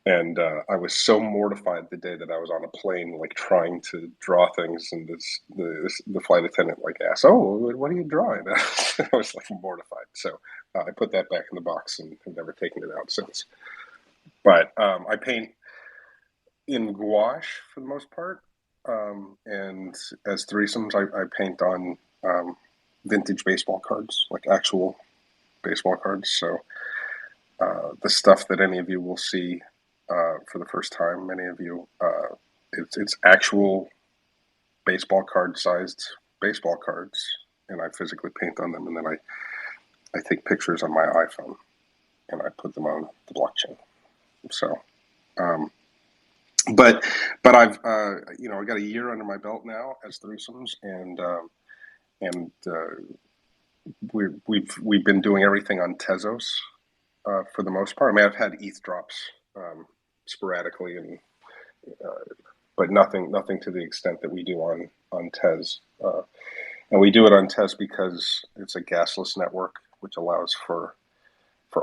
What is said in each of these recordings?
And I was so mortified the day that I was on a plane, like trying to draw things, and the flight attendant like asked, "Oh, what are you drawing?" I was like mortified. So I put that back in the box and have never taken it out since. But I paint in gouache for the most part, and as threesomes, I paint on vintage baseball cards, like actual baseball cards. So the stuff that any of you will see for the first time, many of you, it's actual baseball card sized baseball cards, and I physically paint on them, and then I take pictures on my iPhone and I put them on the blockchain. So, um, but I've I got a year under my belt now as threesomes, and we've been doing everything on Tezos for the most part. I mean, I've had ETH drops sporadically, and but nothing to the extent that we do on Tez. And we do it on Tez because it's a gasless network, which allows for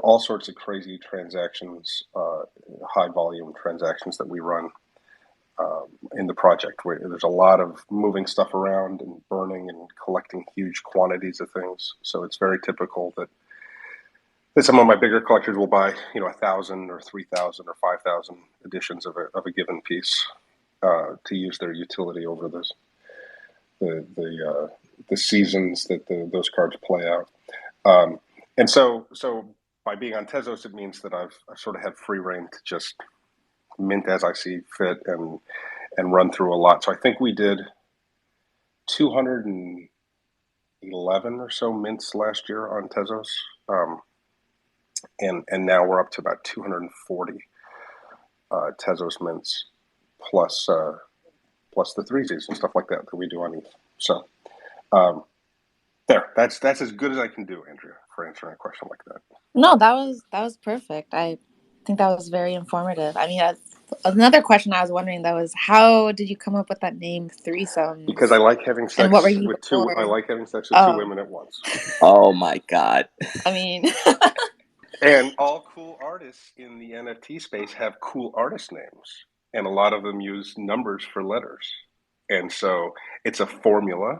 all sorts of crazy transactions, high volume transactions that we run in the project, where there's a lot of moving stuff around and burning and collecting huge quantities of things. So it's very typical that some of my bigger collectors will buy, 1,000 or 3,000 or 5,000 editions of a given piece to use their utility over the seasons that those cards play out. And so by being on Tezos, it means that I've sort of had free reign to just mint as I see fit and run through a lot. So I think we did 211 or so mints last year on Tezos. And now we're up to about 240 Tezos mints plus the threesies and stuff like that we do on ETH. So that's as good as I can do, Andrea, for answering a question like that. No, that was perfect. I think that was very informative. I mean, another question I was wondering though is how did you come up with that name Because threesomes? I like having And what were sex you with two. I before? like having sex with two Oh, women at once. Oh my God. I mean, And all cool artists in the NFT space have cool artist names, and a lot of them use numbers for letters. And so it's a formula.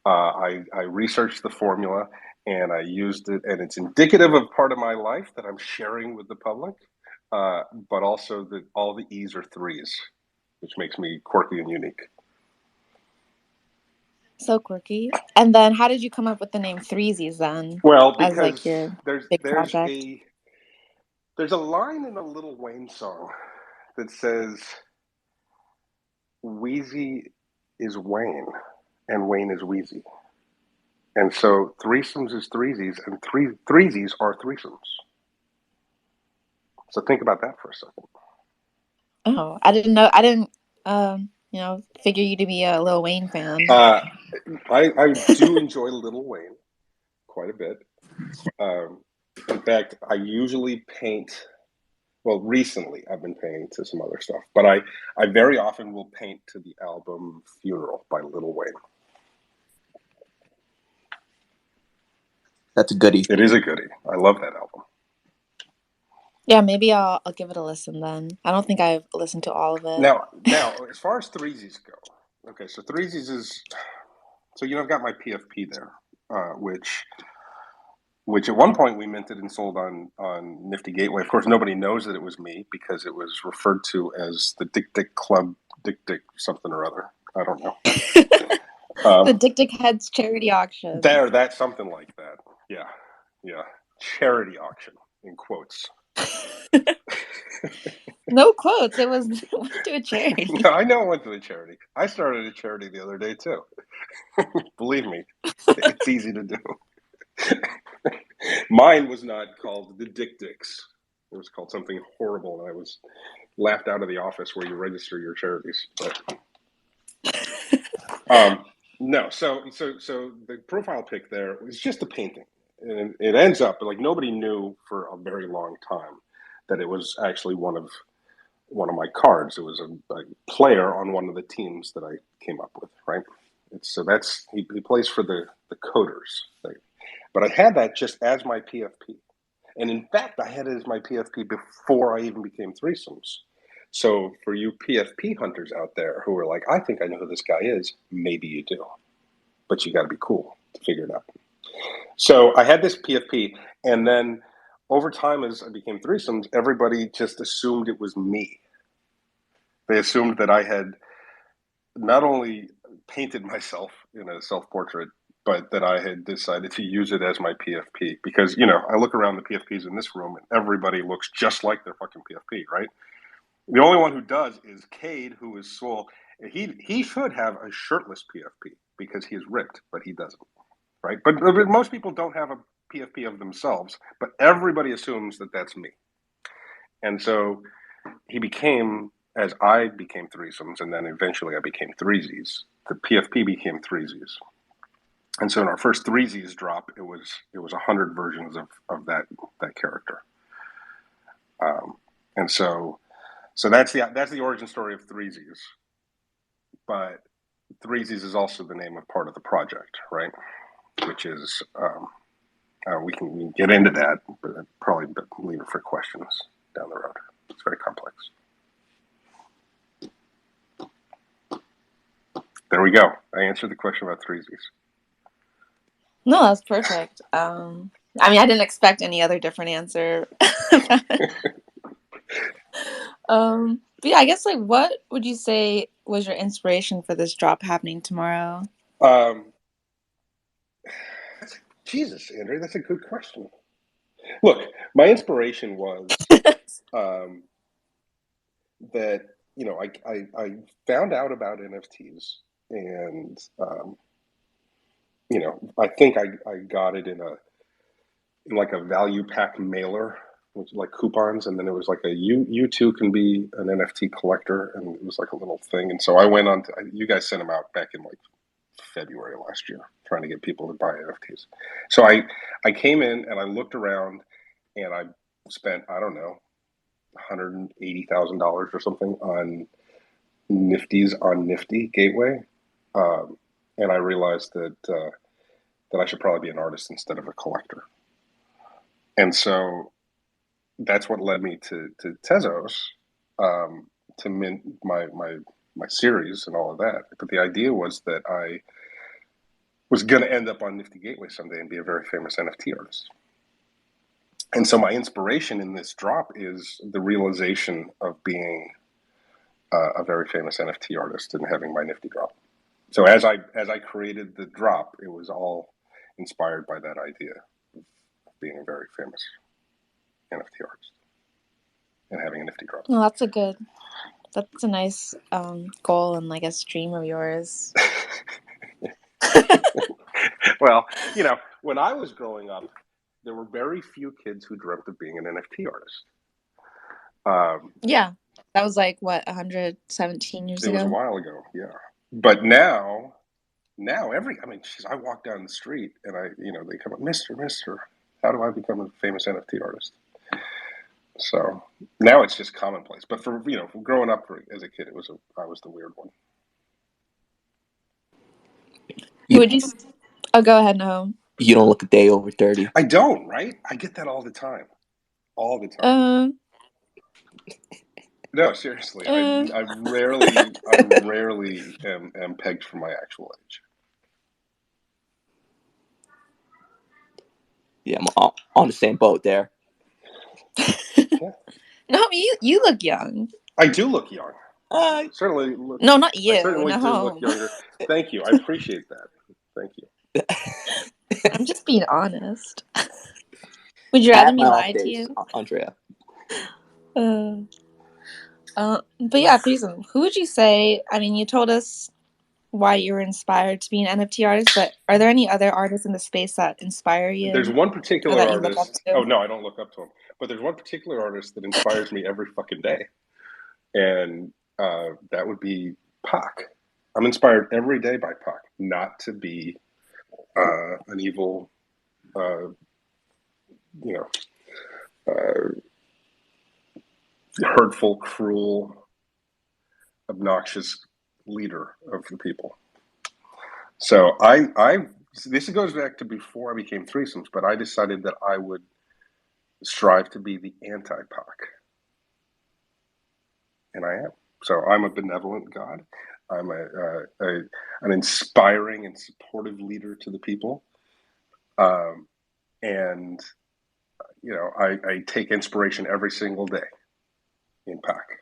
I researched the formula and I used it, and it's indicative of part of my life that I'm sharing with the public, but also that all the E's are threes, which makes me quirky and unique. so quirky. And then how did you come up with the name Threesies then Well, as like because your there's big there's project? a there's a line in a Lil Wayne song that says Wheezy is Wayne and Wayne is Wheezy. And so threesomes is threesies and threesies are threesomes. So think about that for a second. Oh, I didn't know. I didn't, figure you to be a Lil Wayne fan. I do enjoy Lil Wayne quite a bit. Um, in fact, I usually paint. Well, recently I've been painting to some other stuff, but I very often will paint to the album Funeral by Lil Wayne. That's a goodie. It is a goodie. I love that album. Yeah, maybe I'll give it a listen then. I don't think I've listened to all of it. Now, as far as threesies go, okay, so threesies is so I've got my PFP there, which at one point we minted and sold on Nifty Gateway. Of course, nobody knows that it was me because it was referred to as the Dick Dick Club, Dick Dick something or other. I don't know. The Dick Dick Heads charity auction. That's something like that. Yeah, charity auction in quotes. No quotes. It went to a charity. No, I know it went to a charity. I started a charity the other day too. Believe me, it's easy to do. Mine was not called the Dick Dicks. It was called something horrible, and I was laughed out of the office where you register your charities. But no, so the profile pic there was just a painting, and it ends up like nobody knew for a very long time that it was actually one of my cards. It was a player on one of the teams that I came up with, right? So that's he plays for the Coders, right? But I had that just as my PFP. And in fact, I had it as my PFP before I even became threesomes. So for you PFP hunters out there who are like, I think I know who this guy is, maybe you do. But you got to be cool to figure it out. So I had this PFP, and then over time as I became threesomes, everybody just assumed it was me. They assumed that I had not only painted myself in a self-portrait, but that I had decided to use it as my PFP. Because, I look around the PFPs in this room and everybody looks just like their fucking PFP, right? The only one who does is Cade, who is swole. He should have a shirtless PFP because he is ripped, but he doesn't, right? But most people don't have a PFP of themselves, but everybody assumes that that's me. And so he became, as I became threesomes, and then eventually I became threesies, the PFP became threesies. And so in our first threesies drop, it was 100 versions of that character. And so that's the origin story of threesies. But threesies is also the name of part of the project, right? Which is we can get into that, but I'd probably leave it for questions down the road. It's very complex. There we go. I answered the question about threesies. No, that's perfect. I mean, I didn't expect any other different answer. But yeah, I guess what would you say was your inspiration for this drop happening tomorrow? Jesus, Andrew, that's a good question. Look, my inspiration was that I found out about NFTs, and I think I got it in like a value pack mailer, which like coupons, and then it was like you too can be an NFT collector, and it was like a little thing. And so I went on to, you guys sent them out back in like February last year, trying to get people to buy NFTs. So I came in and I looked around, and I spent, I don't know, $180,000 or something on Nifty's on Nifty Gateway, and I realized that I should probably be an artist instead of a collector. And so that's what led me to Tezos, to mint my series and all of that. But the idea was that I was going to end up on Nifty Gateway someday and be a very famous NFT artist. And so my inspiration in this drop is the realization of being a very famous NFT artist and having my Nifty drop. So as I created the drop, it was all inspired by that idea of being a very famous NFT artist and having a Nifty drop. Well, that's a nice goal and I guess dream of yours. Well, when I was growing up, there were very few kids who dreamt of being an NFT artist. Yeah, that was like what 117 years ago. It was a while ago, yeah. But now I walk down the street and they come up, Mister, how do I become a famous NFT artist? So now it's just commonplace. But for growing up as a kid, I was the weird one. Would you? Oh, go ahead, Nahom. You don't look a day over 30. I don't, right? I get that all the time. All the time. No, seriously. I rarely am pegged for my actual age. Yeah, I'm on the same boat there. Yeah. No, you look young. I do look young. Certainly look. No, not you. I certainly do look younger. Thank you. I appreciate that. Thank you. I'm just being honest. Would you rather me lie to you, Andrea? But yeah, Threesome, who would you say? I mean, you told us why you were inspired to be an NFT artist, but are there any other artists in the space that inspire you? There's one particular artist. Oh no, I don't look up to him. But there's one particular artist that inspires me every fucking day, and that would be Pac. I'm inspired every day by Pac, not to be an evil, hurtful, cruel, obnoxious leader of the people. So this goes back to before I became threesomes, but I decided that I would strive to be the anti-PAC, and I am. So I'm a benevolent God. I'm an inspiring and supportive leader to the people, and I take inspiration every single day in PAC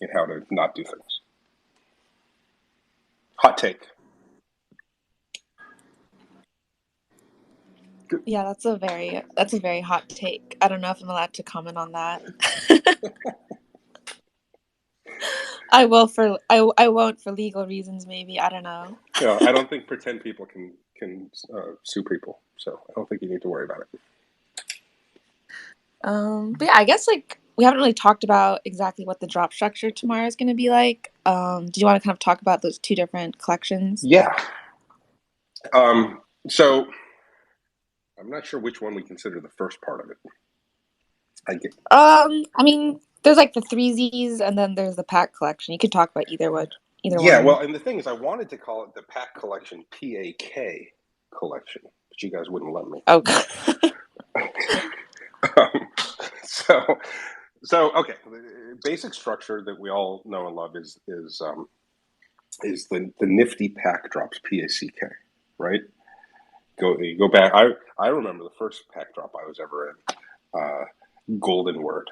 in how to not do things. Hot take. Yeah, that's a very hot take. I don't know if I'm allowed to comment on that. I won't for legal reasons. Maybe, I don't know. I don't think pretend people can sue people, so I don't think you need to worry about it. But yeah, I guess we haven't really talked about exactly what the drop structure tomorrow is going to be like. Do you want to kind of talk about those two different collections? Yeah. So I'm not sure which one we consider the first part of it. I mean, there's the 3Zs, and then there's the PAC collection. You could talk about either one. Yeah, well, and the thing is, I wanted to call it the PAC collection, PAK collection, but you guys wouldn't let me. Oh. So okay, the basic structure that we all know and love is the Nifty PAC drops, PACK, right? You go back. I remember the first PAC drop I was ever in, Golden Word,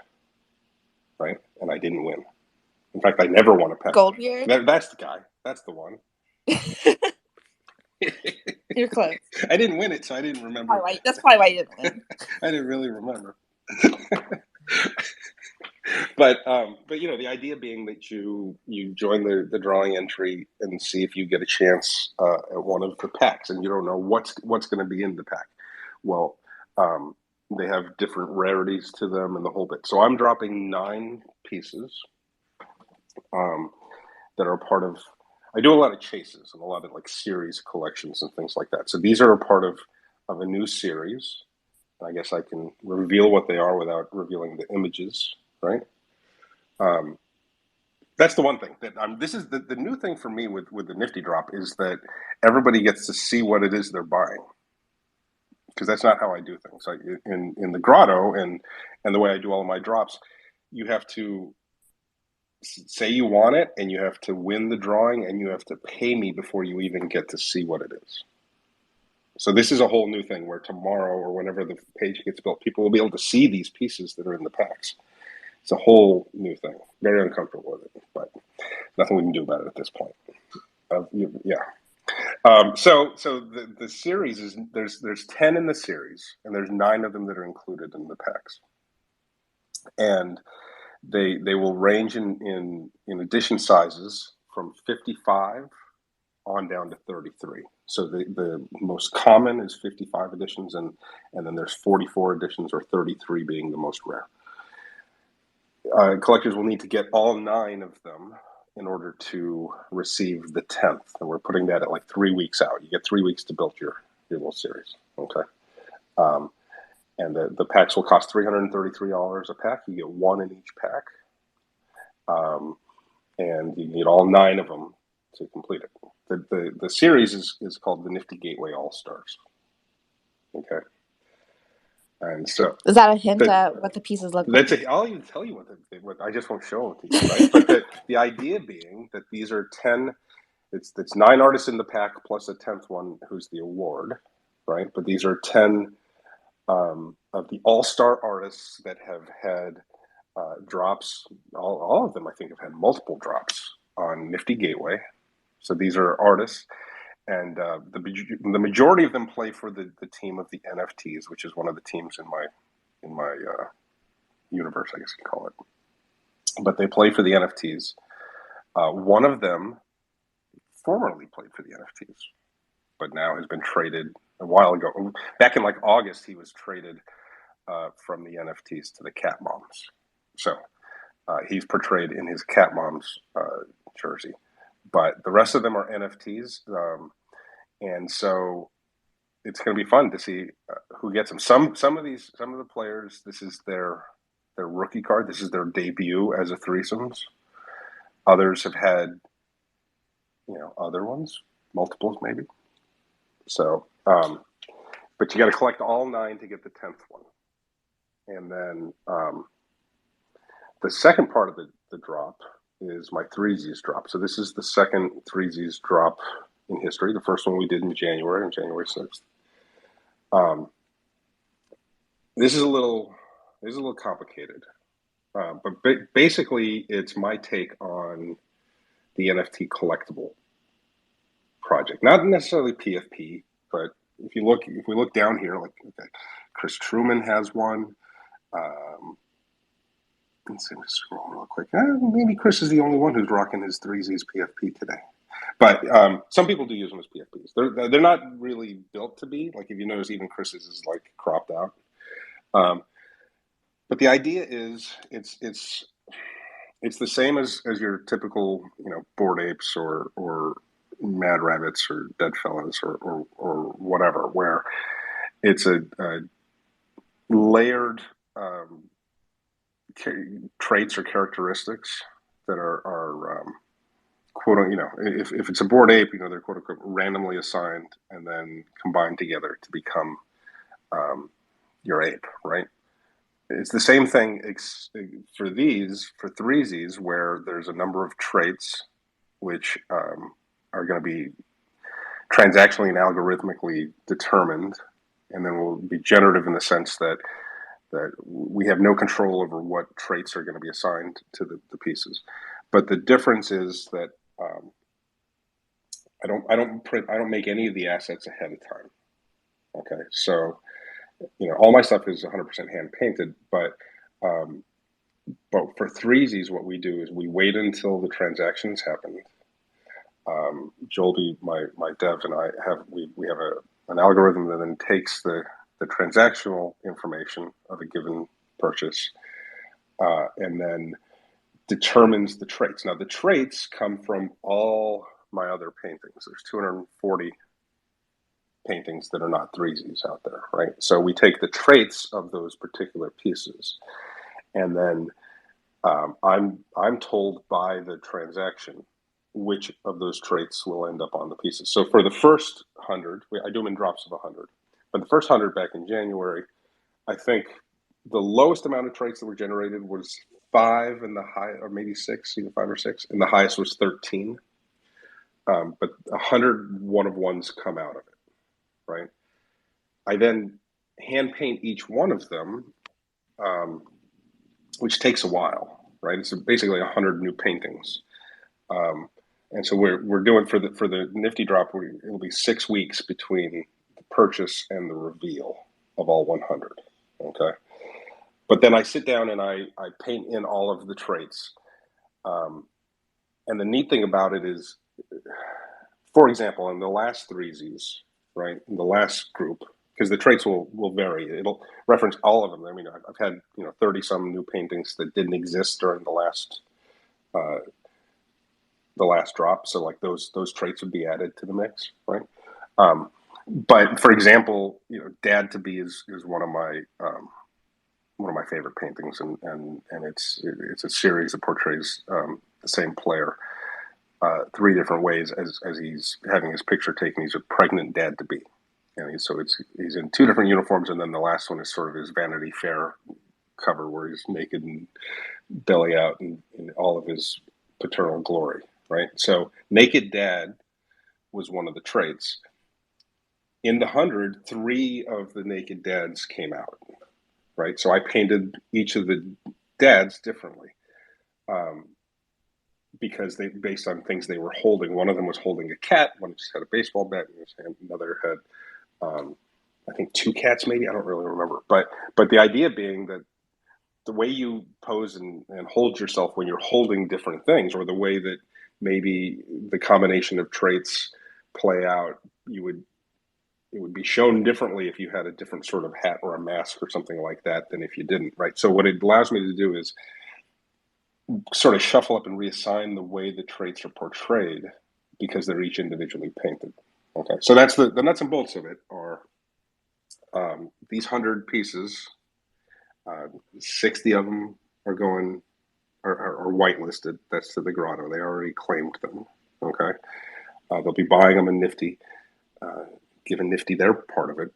right? And I didn't win. In fact, I never won a PAC. Gold Word? That's the guy. That's the one. You're close. I didn't win it, so I didn't remember. That's probably why you didn't win. I didn't really remember. But the idea being that you join the drawing entry and see if you get a chance at one of the packs, and you don't know what's going to be in the pack. Well, they have different rarities to them and the whole bit. So I'm dropping 9 pieces that are part of. I do a lot of chases and a lot of series collections and things like that. So these are a part of a new series. I guess I can reveal what they are without revealing the images, right? That's the one thing that this is the new thing for me with the Nifty drop is that everybody gets to see what it is they're buying, because that's not how I do things. In the grotto and the way I do all of my drops, you have to say you want it, and you have to win the drawing, and you have to pay me before you even get to see what it is. So this is a whole new thing where tomorrow or whenever the page gets built, people will be able to see these pieces that are in the packs. It's a whole new thing. Very uncomfortable with it, but nothing we can do about it at this point. So the series is there's 10 in the series, and there's 9 of them that are included in the packs, and they will range in edition sizes from 55 on down to 33. So the most common is 55 editions, and then there's 44 editions, or 33 being the most rare. Collectors will need to get all 9 of them in order to receive the 10th, and we're putting that at 3 weeks out. You get 3 weeks to build your little series, okay? And the packs will cost $333 a pack. You get 1 in each pack, and you need all 9 of them to complete it. The series is called the Nifty Gateway All Stars. Okay, and so is that a hint at what the pieces look like? I'll even tell you what I just won't show it to you, right? But the idea being that these are 10. It's 9 artists in the pack plus a 10th one who's the award, right? But these are 10 of the all-star artists that have had drops. All of them, I think, have had multiple drops on Nifty Gateway. So these are artists, and the majority of them play for the team of the NFTs, which is one of the teams in my universe, I guess you call it. But they play for the NFTs. One of them formerly played for the NFTs, but now has been traded a while ago. Back in August, he was traded from the NFTs to the Cat Moms. So he's portrayed in his Cat Moms jersey. But the rest of them are NFTs, and so it's going to be fun to see who gets them. Some of the players, this is their rookie card. This is their debut as a threesomes. Others have had, other ones, multiples maybe. So, but you got to collect all 9 to get the 10th one. And then the second part of the drop is my threesies drop. So this is the second threesies drop in history. The first one we did in January, on January 6th. This is a little complicated, but basically it's my take on the NFT collectible project. Not necessarily PFP, but if we look down here, like okay, Chris Truman has one. Let's see, let's scroll real quick. Maybe Chris is the only one who's rocking his threesies PFP today. But some people do use them as PFPs. They're not really built to be. Like if you notice, even Chris's is like cropped out. But the idea is it's the same as your typical Bored Apes or Mad Rabbits or Dead Fellas or whatever, where it's a layered traits or characteristics that are quote, if it's a Bored Ape, they're quote unquote randomly assigned and then combined together to become your ape, right? It's the same thing for threesies, where there's a number of traits which are going to be transactionally and algorithmically determined, and then will be generative in the sense that we have no control over what traits are going to be assigned to the pieces. But the difference is that I don't make any of the assets ahead of time. Okay, so all my stuff is 100% hand painted, but for threesies, what we do is we wait until the transactions happen. Jolby, my dev, and I have an algorithm that then takes the transactional information of a given purchase and then determines the traits. Now, the traits come from all my other paintings. There's 240 paintings that are not threesies out there, right? So we take the traits of those particular pieces, and then I'm told by the transaction which of those traits will end up on the pieces. So for the first 100, I do them in drops of 100. But the first 100 back in January, I think the lowest amount of traits that were generated was 5, and the high, or maybe 6, either 5 or 6, and the highest was 13. But 100 one-of-ones come out of it, right? I then hand paint each one of them, which takes a while, right? It's basically 100 new paintings. And so we're doing for the Nifty drop, it'll be 6 weeks between the purchase and the reveal of all 100. Okay, but then I sit down and I paint in all of the traits. And the neat thing about it is, for example, in the last threesies, right, in the last group, because the traits will vary. It'll reference all of them. I mean, I've had 30 some new paintings that didn't exist during the last drop. So like those traits would be added to the mix, right? But for example, Dad to Be is one of my favorite paintings, and it's a series that portrays the same player 3 different ways as he's having his picture taken. He's a pregnant dad to be, and he's in 2 different uniforms, and then the last one is sort of his Vanity Fair cover where he's naked and belly out in all of his paternal glory, right? So naked dad was one of the traits. In the 100, 3 of the naked dads came out, right? So I painted each of the dads differently because they based on things they were holding. One of them was holding a cat, one just had a baseball bat, and another had I think 2 cats maybe, I don't really remember. But the idea being that the way you pose and hold yourself when you're holding different things, or the way that maybe the combination of traits play out, it would be shown differently if you had a different sort of hat or a mask or something like that than if you didn't, right? So what it allows me to do is sort of shuffle up and reassign the way the traits are portrayed because they're each individually painted. Okay, so that's the nuts and bolts of it are these 100 pieces. 60 of them are whitelisted. That's to the Grotto. They already claimed them. Okay, they'll be buying them in Nifty, giving Nifty their part of it.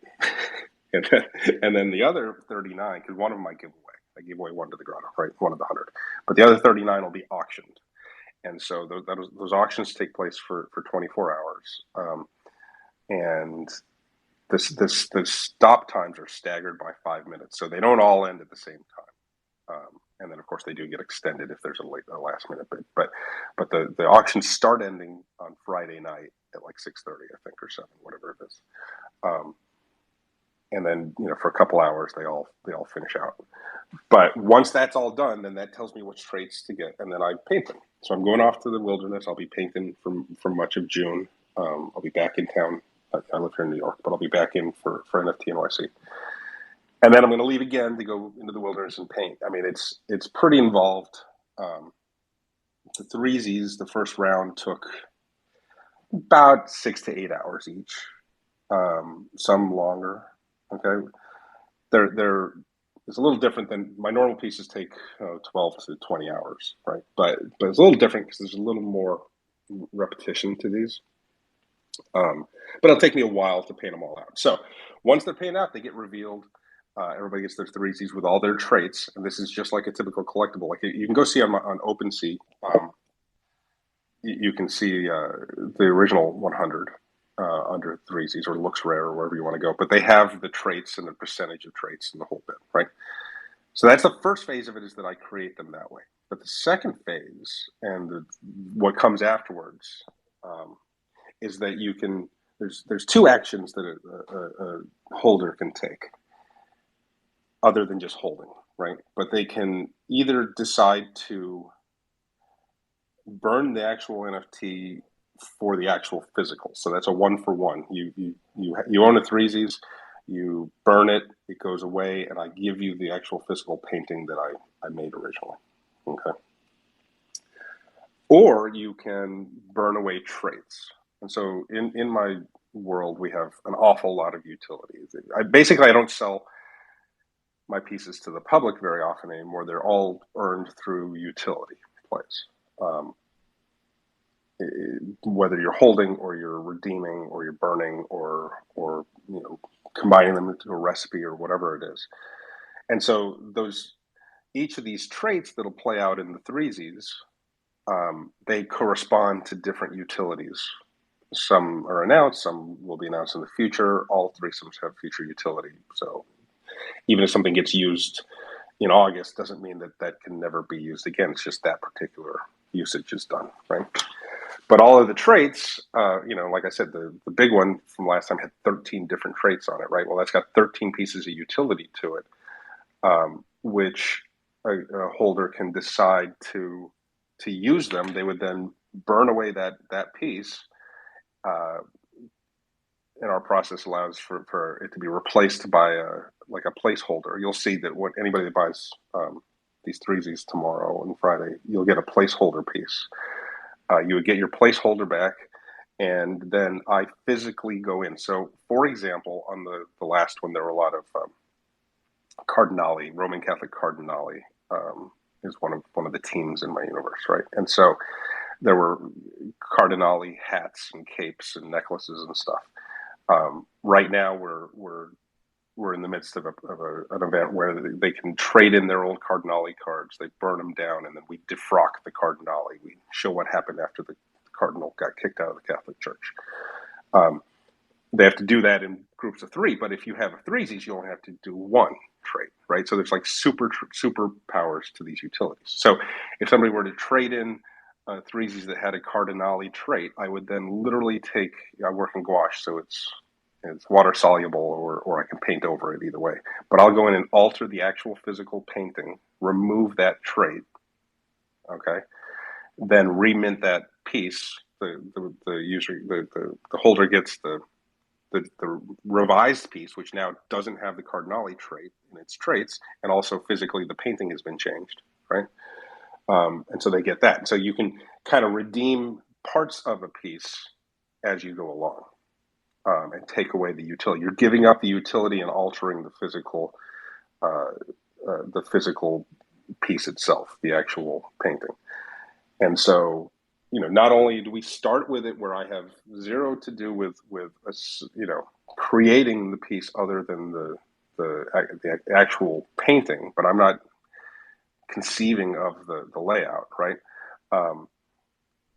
And then the other 39, because one of them I give away. I gave away one to the grotto, right? One of the 100. But the other 39 will be auctioned. And so those auctions take place for 24 hours. And the stop times are staggered by 5 minutes. So they don't all end at the same time. And then, of course, they do get extended if there's a last minute bid. But the auctions start ending on Friday night at like 6:30, I think, or 7, whatever it is. And then, for a couple hours, they all finish out. But once that's all done, then that tells me which traits to get, and then I paint them. So I'm going off to the wilderness. I'll be painting for much of June. I'll be back in town. I live here in New York, but I'll be back in for NFT NYC. And then I'm going to leave again to go into the wilderness and paint. I mean, it's pretty involved. The threesies, the first round took about 6 to 8 hours each. Some longer. Okay, it's a little different than my normal pieces take 12 to 20 hours, right? But it's a little different because there's a little more repetition to these. But it'll take me a while to paint them all out. So once they're painted out, they get revealed. Everybody gets their threesies with all their traits, and this is just like a typical collectible. Like you can go see on OpenSea. You can see the original 100 under threesies, or looks rare, or wherever you want to go. But they have the traits and the percentage of traits and the whole bit, right? So that's the first phase of it, is that I create them that way. But the second phase, and what comes afterwards, is that you can. There's two actions that a holder can take, other than just holding, right? But they can either decide to burn the actual NFT for the actual physical. So that's a 1-for-1. You own a threesies, you burn it, it goes away, and I give you the actual physical painting that I made originally. Okay. Or you can burn away traits. And so in my world, we have an awful lot of utilities. I don't sell my pieces to the public very often anymore. They're all earned through utility plays. Whether you're holding, or you're redeeming, or you're burning, or combining them into a recipe, or whatever it is. And so each of these traits that'll play out in the threesies, they correspond to different utilities. Some are announced, some will be announced in the future. All threesomes have future utility. So even if something gets used in August, doesn't mean that can never be used again. It's just that particular usage is done, right? But all of the traits, like I said, the big one from last time had 13 different traits on it, right? Well, that's got 13 pieces of utility to it, which a holder can decide to use them. They would then burn away that piece. And our process allows for it to be replaced by a placeholder. You'll see that when anybody that buys these threesies tomorrow and Friday, you'll get a placeholder piece. You would get your placeholder back, and then I physically go in. So, for example, on the last one, there were a lot of Cardinali, Roman Catholic Cardinali, is one of the teams in my universe, right? And so there were Cardinali hats and capes and necklaces and stuff. Right now, we're in the midst of an event where they can trade in their old Cardinali cards. They burn them down, and then we defrock the Cardinali. We show what happened after the Cardinal got kicked out of the Catholic Church. They have to do that in groups of 3, but if you have a threesies, you only have to do 1 trade, right? So there's like super powers to these utilities. So if somebody were to trade in threesies that had a Cardinali trait, I would then literally I work in gouache, so it's water soluble, or I can paint over it, either way. But I'll go in and alter the actual physical painting, remove that trait, okay, then remint that piece. The holder gets the revised piece, which now doesn't have the Cardinali trait in its traits, and also physically the painting has been changed, right? And so they get that. So you can kind of redeem parts of a piece as you go along, and take away the utility. You're giving up the utility and altering the physical piece itself, the actual painting. And so not only do we start with it where I have zero to do with creating the piece other than the actual painting, but I'm not conceiving of the layout, right?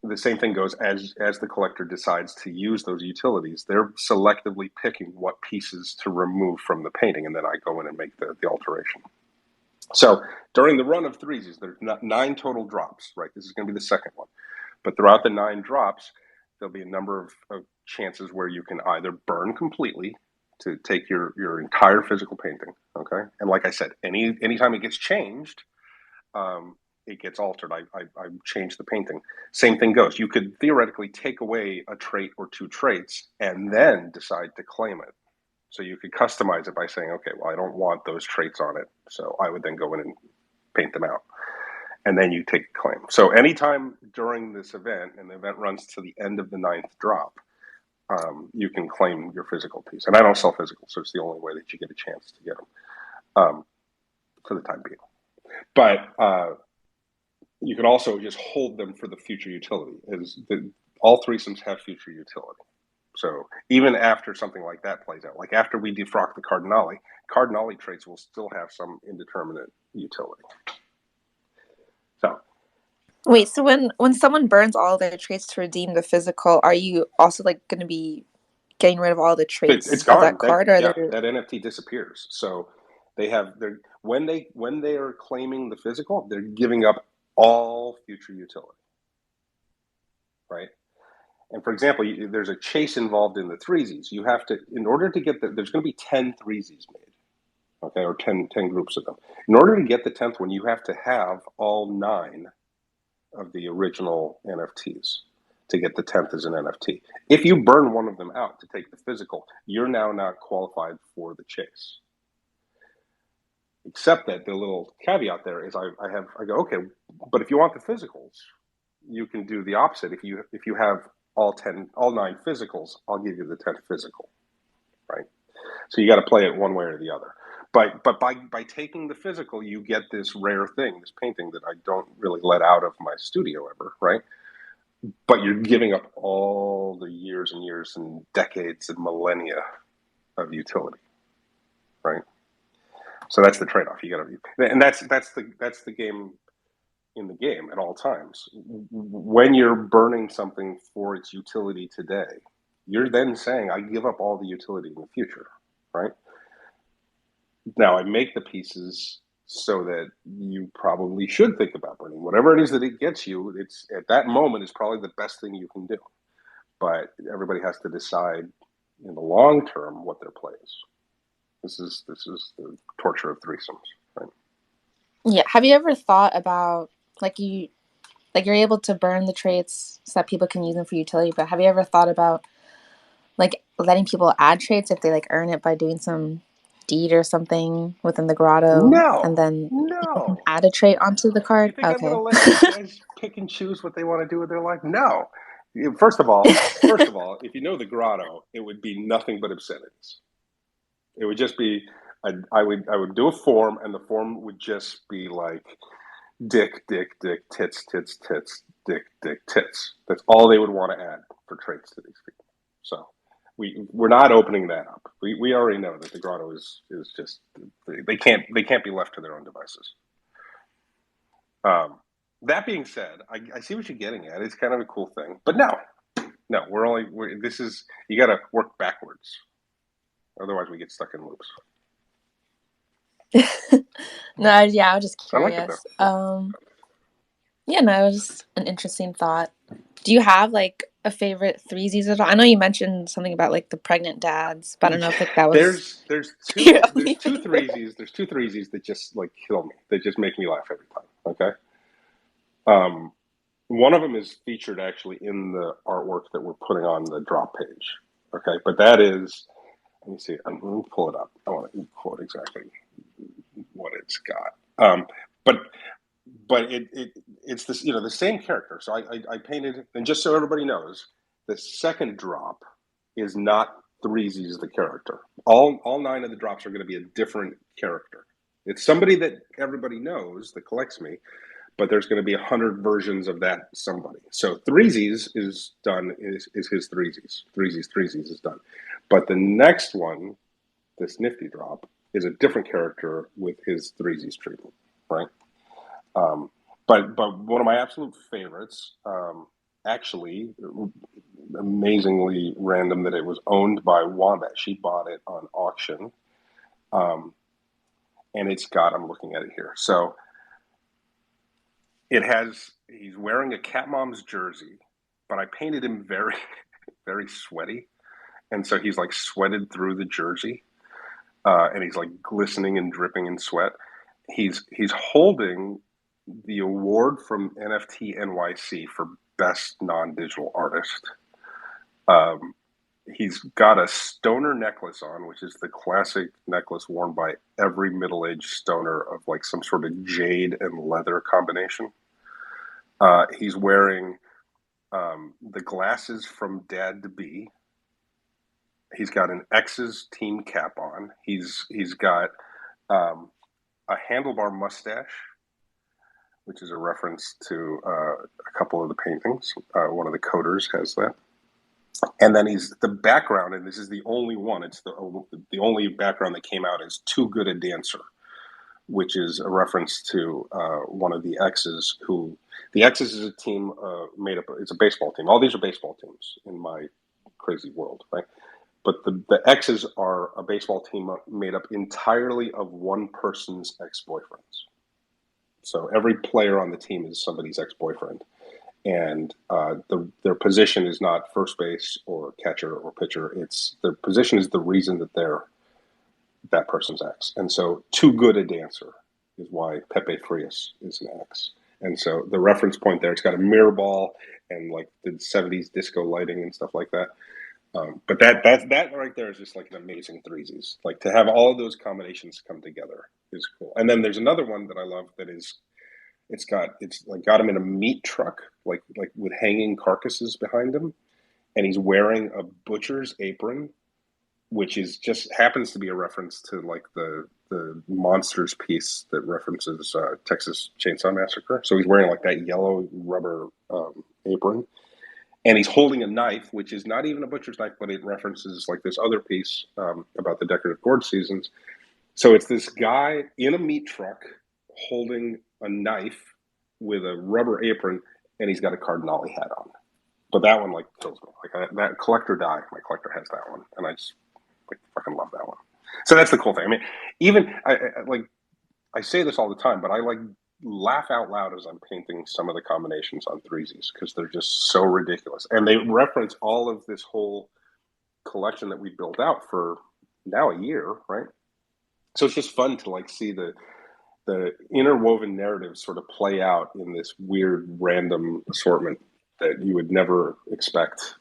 The same thing goes as the collector decides to use those utilities. They're selectively picking what pieces to remove from the painting, and then I go in and make the alteration. So during the run of threesies, there's 9 total drops, right? This is going to be the second one. But throughout the 9 drops, there'll be a number of chances where you can either burn completely to take your entire physical painting, okay? And like I said, anytime it gets changed, it gets altered. I changed the painting. Same thing goes. You could theoretically take away a trait or 2 traits and then decide to claim it. So you could customize it by saying, okay, well, I don't want those traits on it. So I would then go in and paint them out. And then you take a claim. So anytime during this event, and the event runs to the end of the 9th drop, you can claim your physical piece. And I don't sell physical, so it's the only way that you get a chance to get them for the time being. But you can also just hold them for the future utility. All threesomes have future utility. So even after something like that plays out, like after we defrock the Cardinale traits will still have some indeterminate utility. So Wait, so when someone burns all their traits to redeem the physical, are you also like going to be getting rid of all the traits it's of gone. that card? That NFT disappears. So when they are claiming the physical, they're giving up all future utility, right? And for example, there's a chase involved in the threesies. You have to, in order to get there's going to be 10 threesies made, okay, or 10 groups of them. In order to get the 10th one, you have to have all 9 of the original NFTs to get the 10th as an NFT. If you burn one of them out to take the physical, you're now not qualified for the chase. Except that the little caveat there is I go, okay, but if you want the physicals, you can do the opposite. If you have all 9 physicals, I'll give you the 10th physical, right? So you got to play it one way or the other. But by taking the physical, you get this rare thing, this painting that I don't really let out of my studio ever, right? But you're giving up all the years and years and decades and millennia of utility, right? So that's the trade-off. You got to, and that's the game in the game at all times. When you're burning something for its utility today, you're then saying, I give up all the utility in the future, right? Now, I make the pieces so that you probably should think about burning. Whatever it is that it gets you, it's at that moment is probably the best thing you can do. But everybody has to decide in the long term what their play is. This is the torture of threesomes, right? Yeah. Have you ever thought about you're able to burn the traits so that people can use them for utility, but have you ever thought about letting people add traits if they earn it by doing some deed or something within the grotto, and then people can add a trait onto the card? You think Okay. I'm going to let these guys pick and choose what they want to do with their life? No. First of all, if you know the grotto, it would be nothing but obscenities. It would just be, I would do a form, and the form would just be like dick, dick, dick, tits, tits, tits, dick, dick, tits. That's all they would want to add for traits to these people. So we're not opening that up. We already know that the grotto is just they can't be left to their own devices. That being said, I see what you're getting at. It's kind of a cool thing, but no, this is, you got to work backwards. Otherwise, we get stuck in loops. No, yeah, I was just I curious. like it though. Yeah, no, it was just an interesting thought. Do you have a favorite threesies at all? I know you mentioned something about the pregnant dads, but I don't know if that was there's two your only favorite. threesies. There's 2 threesies that just kill me. They just make me laugh every time. Okay. One of them is featured actually in the artwork that we're putting on the drop page. Okay, but that is, let me see. Let me pull it up. I want to quote exactly what it's got. But it's this, the same character. So I painted, and just so everybody knows, the second drop is not threesies the character. All 9 of the drops are going to be a different character. It's somebody that everybody knows that collects me, but there's going to be 100 versions of that somebody. So Threesies is done, is his Threesies. Threesies is done. But the next one, this Nifty drop, is a different character with his Threesies treatment, right? But one of my absolute favorites, actually, amazingly random that it was owned by Wombat. She bought it on auction. And it's got, I'm looking at it here. So he's wearing a Cat Mom's jersey, but I painted him very, very sweaty. And so he's like sweated through the jersey. And he's like glistening and dripping in sweat. He's holding the award from NFT NYC for best non-digital artist. He's got a stoner necklace on, which is the classic necklace worn by every middle-aged stoner of like some sort of jade and leather combination. He's wearing the glasses from Dad to Be. He's got an X's team cap on. He's got a handlebar mustache, which is a reference to a couple of the paintings. One of the coders has that. And then he's the background, and this is the only one. It's the only background that came out is Too Good a Dancer, which is a reference to one of the X's. Who the X's is a team made up. It's a baseball team. All these are baseball teams in my crazy world, right? But the X's are a baseball team made up entirely of one person's ex-boyfriends. So every player on the team is somebody's ex-boyfriend. And their position is not first base or catcher or pitcher. It's their position is the reason that they're that person's ex. And so Too Good a Dancer is why Pepe Frias is an ex. And so the reference point there, it's got a mirror ball and like the 70s disco lighting and stuff like that. But that right there is just like an amazing Threesies. Like to have all of those combinations come together is cool. And then there's another one that I love that is it's like got him in a meat truck, like with hanging carcasses behind him, and he's wearing a butcher's apron, which is just happens to be a reference to like the Monsters piece that references Texas Chainsaw Massacre. So he's wearing like that yellow rubber apron, and he's holding a knife, which is not even a butcher's knife, but it references like this other piece about the decorative gorge seasons. So it's this guy in a meat truck holding a knife with a rubber apron, and he's got a Cardinale hat on. But that one like kills me. Like that collector die. My collector has that one, and I just like fucking love that one. So that's the cool thing. I mean, even I say this all the time, but I like laugh out loud as I'm painting some of the combinations on Threesies because they're just so ridiculous, and they reference all of this whole collection that we built out for now a year, right? So it's just fun to like see the interwoven narratives sort of play out in this weird random assortment that you would never expect.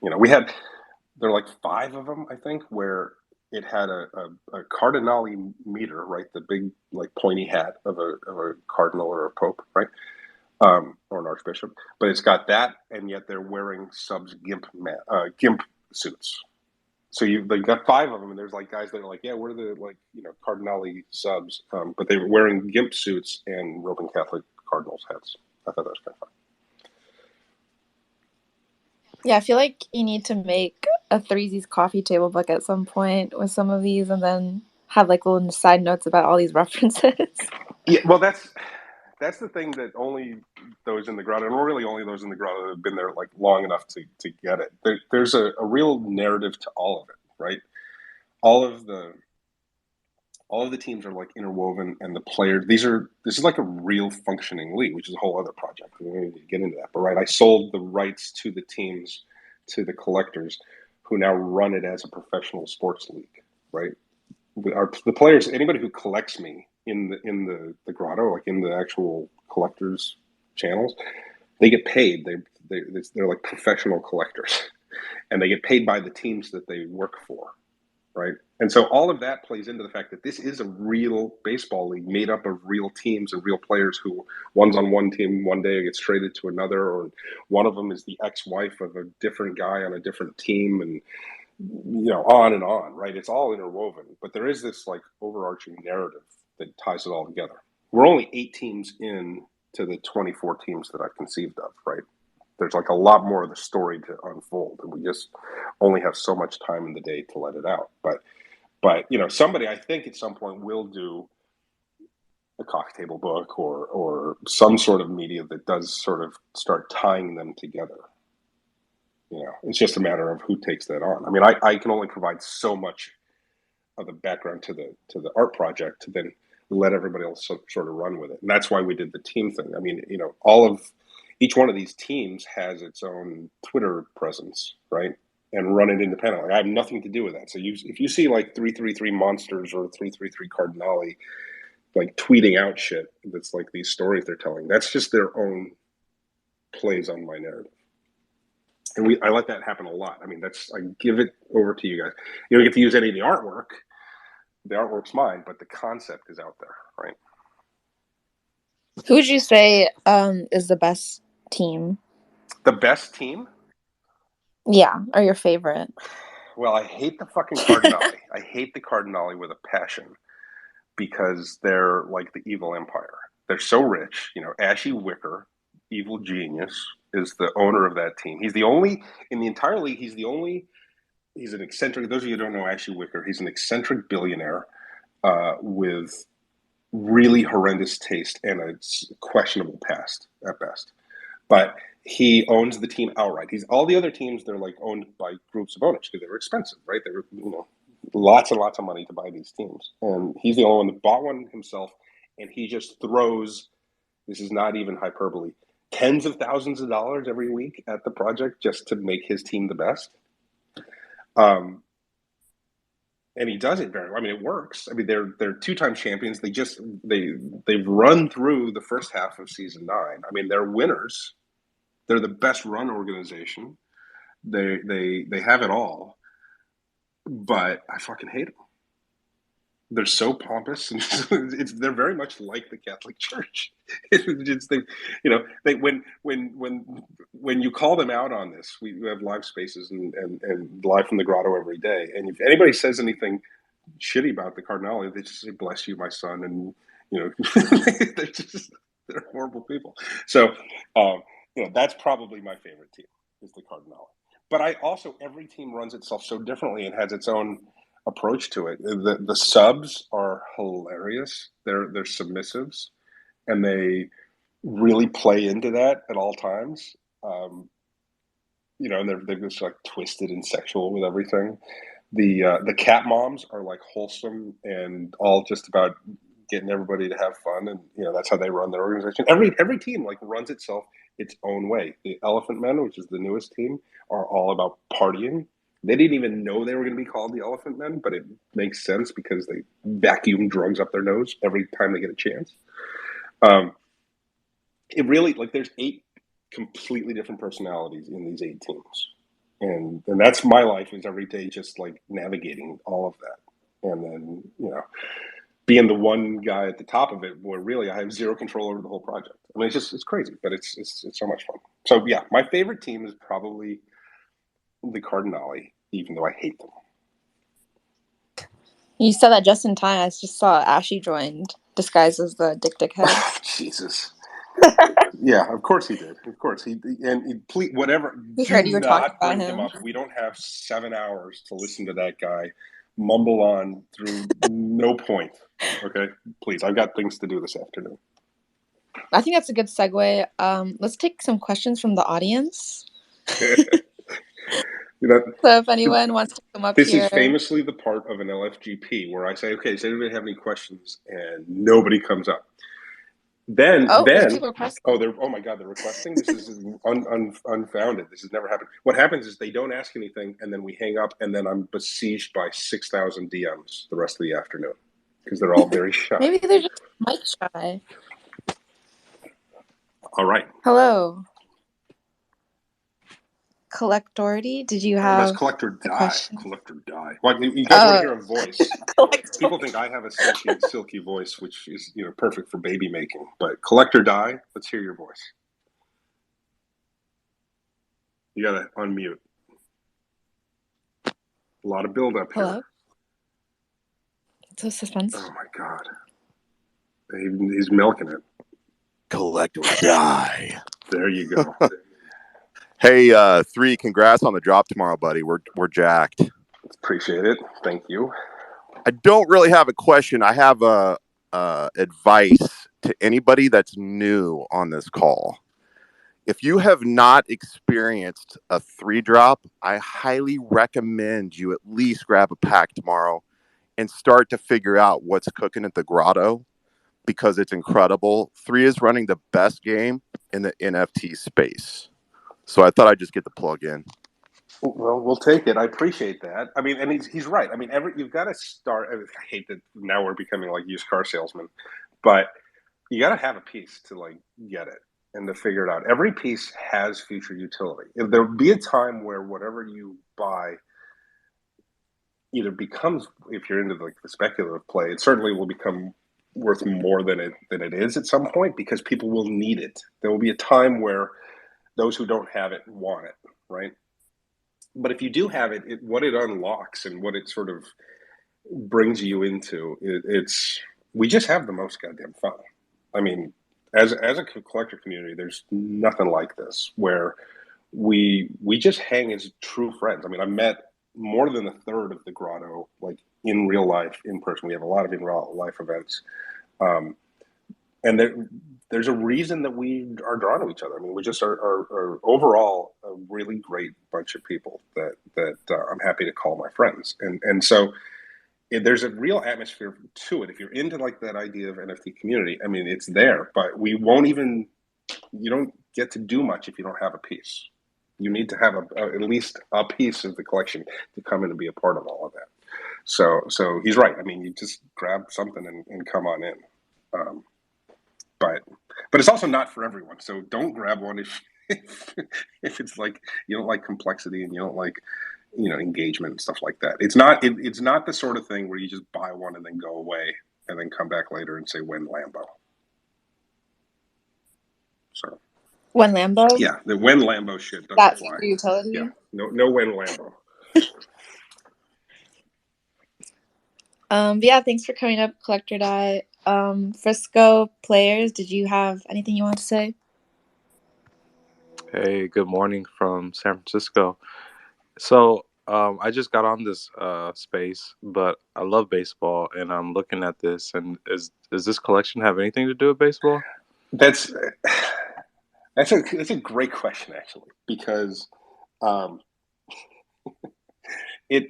You know, there are like 5 of them, I think, where it had a Cardinale meter, right? The big like pointy hat of a cardinal or a pope, right? Or an archbishop. But it's got that, and yet they're wearing subs gimp suits. So they got 5 of them, and there's like guys that are like, yeah, we're the like Cardinale subs, but they were wearing gimp suits and Roman Catholic Cardinals hats. I thought that was kind of fun. Yeah, I feel like you need to make a Threesies coffee table book at some point with some of these, and then have like little side notes about all these references. Yeah, well, that's the thing that only those in the grotto, and really only those in the grotto that have been there like long enough to get it. There's a real narrative to all of it, right? All of the teams are like interwoven, and the players. This is like a real functioning league, which is a whole other project. We need to get into that, but right, I sold the rights to the teams to the collectors, who now run it as a professional sports league, right? The players, anybody who collects me in the grotto, like in the actual collectors channels, they get paid. They're like professional collectors, and they get paid by the teams that they work for, right? And so all of that plays into the fact that this is a real baseball league made up of real teams and real players who one's on one team one day gets traded to another, or one of them is the ex-wife of a different guy on a different team, and on and on, right? It's all interwoven, but there is this like overarching narrative that ties it all together. We're only 8 teams in to the 24 teams that I've conceived of, right? There's like a lot more of the story to unfold, and we just only have so much time in the day to let it out. But you know, somebody I think at some point will do a coffee table book or some sort of media that does sort of start tying them together. You know, it's just a matter of who takes that on. I mean, I can only provide so much of the background to the art project to then let everybody else sort of run with it. And that's why we did the team thing. I mean, you know, each one of these teams has its own Twitter presence, right? And run it independently. I have nothing to do with that. So if you see like 333 Monsters or 333 Cardinale like tweeting out shit that's like these stories they're telling, that's just their own plays on my narrative. And I let that happen a lot. I mean, I give it over to you guys. You don't get to use any of the artwork. The artwork's mine, but the concept is out there, right? Who would you say is the best team? The best team? Yeah, or your favorite? Well, I hate the fucking Cardinale. I hate the Cardinale with a passion because they're like the evil empire. They're so rich. You know, Ashy Wicker, evil genius, is the owner of that team. He's the only, in the entire league, he's an eccentric, those of you who don't know Ashy Wicker, he's an eccentric billionaire with really horrendous taste and a questionable past at best. But he owns the team outright. All the other teams, they're like owned by groups of owners because they were expensive, right? They were, you know, lots and lots of money to buy these teams. And he's the only one that bought one himself. And he just throws, this is not even hyperbole, tens of thousands of dollars every week at the project just to make his team the best. And he does it very well. I mean, it works. I mean, they're two-time champions. They've run through the first half of season 9. I mean, they're winners. They're the best run organization. They have it all. But I fucking hate them. They're so pompous, and they're very much like the Catholic Church. When you call them out on this, we have live spaces and live from the grotto every day. And if anybody says anything shitty about the Cardinale, they just say, "Bless you, my son," and you know, they're horrible people. So, you know, that's probably my favorite team is the Cardinale. But every team runs itself so differently and has its own approach to it. The subs are hilarious. They're submissives, and they really play into that at all times. You know, and they're just like twisted and sexual with everything. The cat moms are like wholesome and all just about getting everybody to have fun, and you know that's how they run their organization. Every team like runs itself its own way. The Elephant Men, which is the newest team, are all about partying. They didn't even know they were going to be called the Elephant Men, but it makes sense because they vacuum drugs up their nose every time they get a chance. It really, like, there's 8 completely different personalities in these 8 teams. And that's my life, is every day just like navigating all of that. And then, you know, being the one guy at the top of it where really I have zero control over the whole project. I mean, it's crazy, but it's so much fun. So yeah, my favorite team is probably the Cardinale, even though I hate them. You said that just in time. I just saw Ashy joined, disguised as the Dick head. Jesus. Yeah, of course he did. Of course please, whatever. He Do heard you were talking not about bring him him. up. We don't have 7 hours to listen to that guy mumble on through no point. Okay, please. I've got things to do this afternoon. I think that's a good segue. Let's take some questions from the audience. You know, so if anyone wants to come up this here. Is famously the part of an LFGP where I say, okay, does anybody have any questions? And nobody comes up. Then people oh my God, they're requesting. This is unfounded. This has never happened. What happens is they don't ask anything, and then we hang up, and then I'm besieged by 6,000 DMs the rest of the afternoon because they're all very shy. Maybe they're just mic shy. All right. Hello, Collectority. Did you have Does Collector die? Question? Collector die. Well, you guys want to hear a voice? People think I have a silky voice, which is, you know, perfect for baby making. But Collector die. Let's hear your voice. You gotta unmute. A lot of build up here. Hello. It's a suspense. Oh my God. He's milking it. Collect or die. There you go. Hey, 3, congrats on the drop tomorrow, buddy. We're jacked. Appreciate it. Thank you. I don't really have a question. I have a advice to anybody that's new on this call. If you have not experienced a 3 drop, I highly recommend you at least grab a pack tomorrow and start to figure out what's cooking at the grotto, because it's incredible. 3 is running the best game in the NFT space. So I thought I'd just get the plug in. Well, we'll take it. I appreciate that. I mean, and he's right. I mean, you've got to start. I hate that now we're becoming like used car salesmen, but you got to have a piece to like get it and to figure it out. Every piece has future utility. There'll be a time where whatever you buy either becomes, if you're into like the speculative play, it certainly will become worth more than it is at some point, because people will need it. There will be a time where those who don't have it want it, right? But if you do have it, what it unlocks and what it sort of brings you into, we just have the most goddamn fun. I mean, as a collector community, there's nothing like this, where we just hang as true friends. I mean, I met more than a third of the grotto, like in real life, in person. We have a lot of in real life events. And there's a reason that we are drawn to each other. I mean, we just are overall a really great bunch of people that I'm happy to call my friends. And so there's a real atmosphere to it. If you're into like that idea of NFT community, I mean, it's there, but you don't get to do much if you don't have a piece. You need to have at least a piece of the collection to come in and be a part of all of that. So he's right. I mean, you just grab something and come on in. But it's also not for everyone. So don't grab one if it's like you don't like complexity and you don't like engagement and stuff like that. It's not the sort of thing where you just buy one and then go away and then come back later and say when Lambo. So When Lambo? Yeah, the when Lambo shit doesn't That's fly. for utility? Yeah, no when Lambo. Yeah, thanks for coming up, Collector Die. Frisco players, did you have anything you want to say? Hey, good morning from San Francisco. So I just got on this space, but I love baseball, and I'm looking at this. And does this collection have anything to do with baseball? That's a great question, actually, because it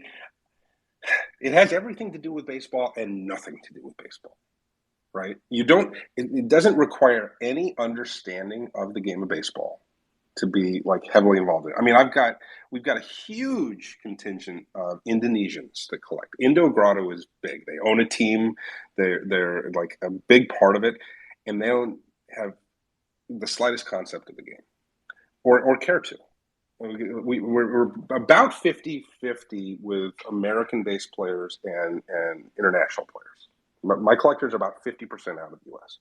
has everything to do with baseball and nothing to do with baseball, right? It doesn't require any understanding of the game of baseball to be like heavily involved in it. I mean, we've got a huge contingent of Indonesians that collect. Indo Grotto is big. They own a team. They're like a big part of it, and they don't have the slightest concept of the game or care to. We're about 50-50 with American-based players and international players. My collectors are about 50% out of the U.S.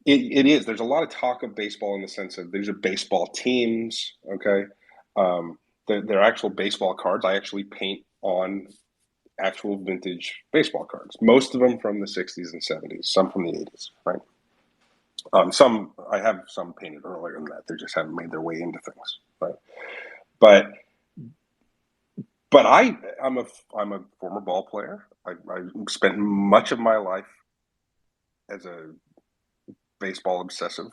It is. There's a lot of talk of baseball in the sense of these are baseball teams, okay? They're actual baseball cards. I actually paint on actual vintage baseball cards. Most of them from the 60s and 70s, some from the 80s, right? I have some painted earlier than that. They just haven't made their way into things, right? But I'm a former ball player. I spent much of my life as a baseball obsessive,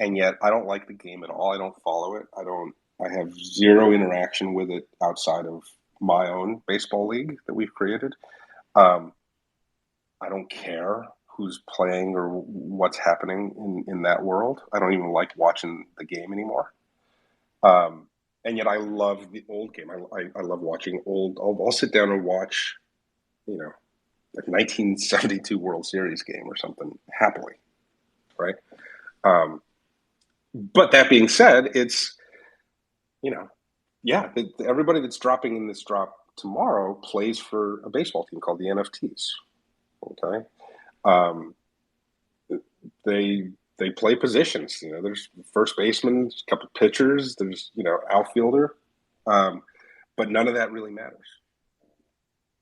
and yet I don't like the game at all. I don't follow it. I have zero interaction with it outside of my own baseball league that we've created. I don't care who's playing or what's happening in that world. I don't even like watching the game anymore. And yet I love the old game. I love watching old. I'll sit down and watch, like 1972 World Series game or something happily, right? But that being said, it's, everybody that's dropping in this drop tomorrow plays for a baseball team called the NFTs. Okay. They play positions. There's first baseman, a couple of pitchers, there's outfielder, but none of that really matters.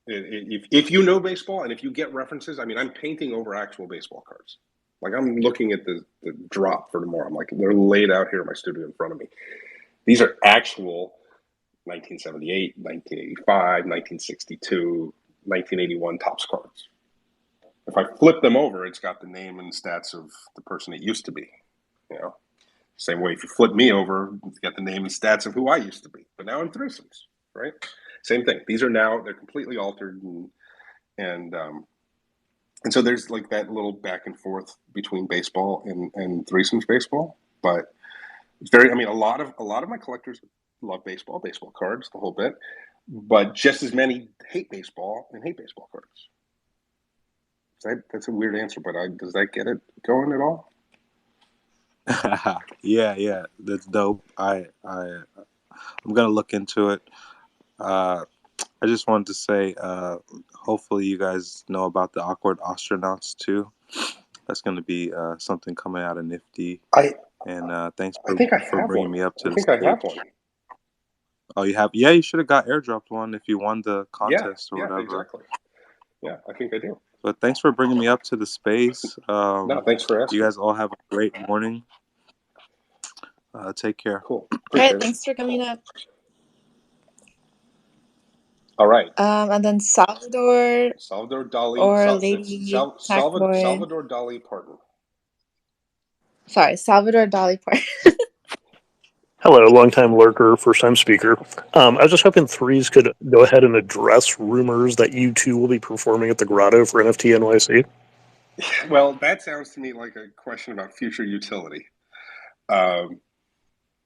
If you know baseball and if you get references, I mean, I'm painting over actual baseball cards. Like I'm looking at the drop for tomorrow. I'm like, they're laid out here in my studio in front of me. These are actual 1978, 1985, 1962, 1981 Topps cards. If I flip them over, it's got the name and stats of the person it used to be. You know, same way if you flip me over, it's got the name and stats of who I used to be. But now I'm threesomes, right? Same thing. These are now, they're completely altered, and so there's like that little back and forth between baseball and threesomes baseball. But it's very, I mean, a lot of my collectors love baseball cards, the whole bit. But just as many hate baseball and hate baseball cards. That's a weird answer, but does that get it going at all? Yeah, that's dope. I'm gonna look into it. I just wanted to say, hopefully you guys know about the awkward astronauts too. That's gonna be something coming out of Nifty. And thanks for bringing me up to the stage. I have one. Oh, you have? Yeah, you should have got airdropped one if you won the contest or whatever. Exactly. Yeah, I think I do. But thanks for bringing me up to the space. No, thanks for asking. You guys all have a great morning. Take care. Cool. All right, thanks for coming up. All right. And then Salvador Dali or Lady Salvador Dali Parton. Sorry, Salvador Dali Parton. Hello, longtime lurker, first-time speaker. I was just hoping Threes could go ahead and address rumors that you two will be performing at the Grotto for NFT NYC. Well, that sounds to me like a question about future utility. I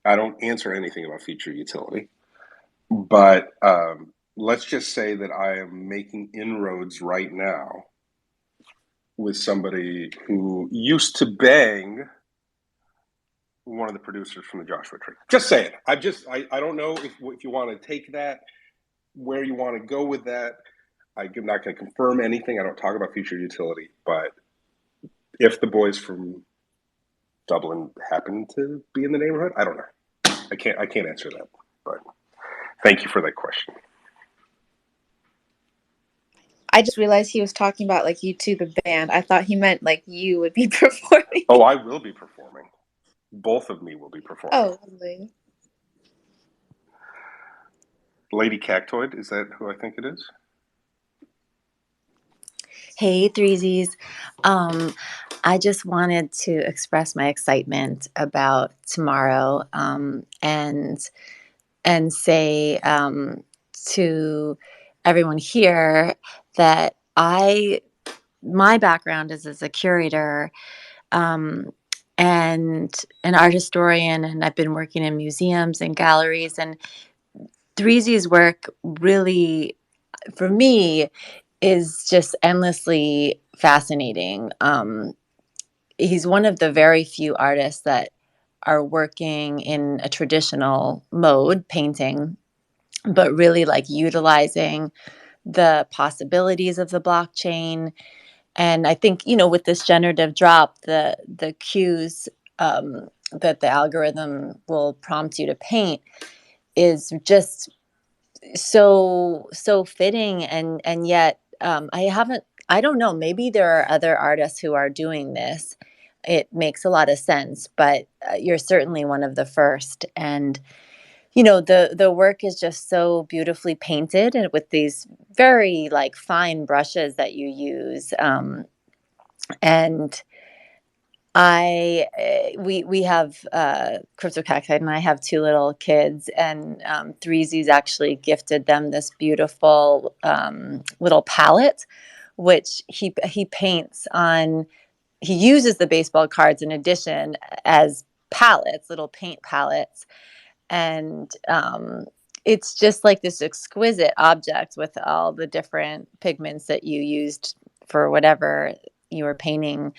don't answer anything about future utility, but let's just say that I am making inroads right now with somebody who used to bang one of the producers from the Joshua Tree. Just saying. I don't know if you want to take that, where you want to go with that. I'm not going to confirm anything. I don't talk about future utility, but if the boys from Dublin happen to be in the neighborhood, I don't know. I can't answer that, but thank you for that question. I just realized he was talking about like you two, the band. I thought he meant like you would be performing. Oh, I will be performing. Both of me will be performing. Oh, lovely. Lady Cactoid, is that who I think it is? Hey, Threesies. I just wanted to express my excitement about tomorrow and say to everyone here that my background is as a curator and an art historian, and I've been working in museums and galleries, and Threesies' work really, for me, is just endlessly fascinating. He's one of the very few artists that are working in a traditional mode, painting, but really like utilizing the possibilities of the blockchain. And I think, with this generative drop, the cues that the algorithm will prompt you to paint is just so fitting, and yet I don't know, maybe there are other artists who are doing this. It makes a lot of sense, but you're certainly one of the first. And the work is just so beautifully painted, and with these very like fine brushes that you use. And we have Crypto Cacti and I have two little kids, and Threesies actually gifted them this beautiful little palette, which he paints on. He uses the baseball cards in addition as palettes, little paint palettes, and it's just like this exquisite object with all the different pigments that you used for whatever you were painting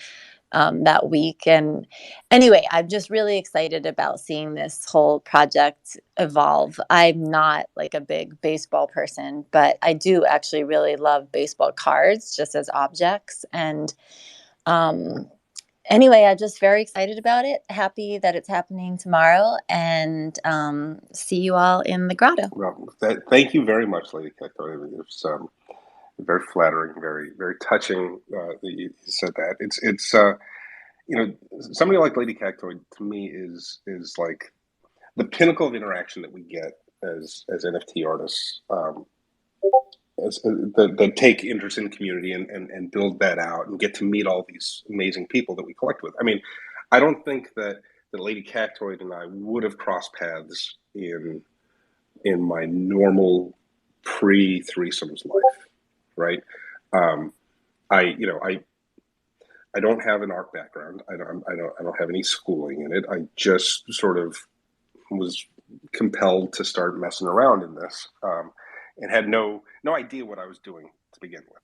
that week. And anyway, I'm just really excited about seeing this whole project evolve. I'm not like a big baseball person, but I do actually really love baseball cards just as objects. And anyway, I'm just very excited about it. Happy that it's happening tomorrow, and see you all in the grotto. Well, thank you very much, Lady Cactoid. It's very flattering, very, very touching that you said that. It's somebody like Lady Cactoid to me is like the pinnacle of interaction that we get as NFT artists, that take interest in the community and build that out and get to meet all these amazing people that we collect with. I mean, I don't think that Lady Cactoid and I would have crossed paths in my normal pre-threesomes life, right? I don't have an art background. I don't have any schooling in it. I just sort of was compelled to start messing around in this, and had no idea what I was doing to begin with.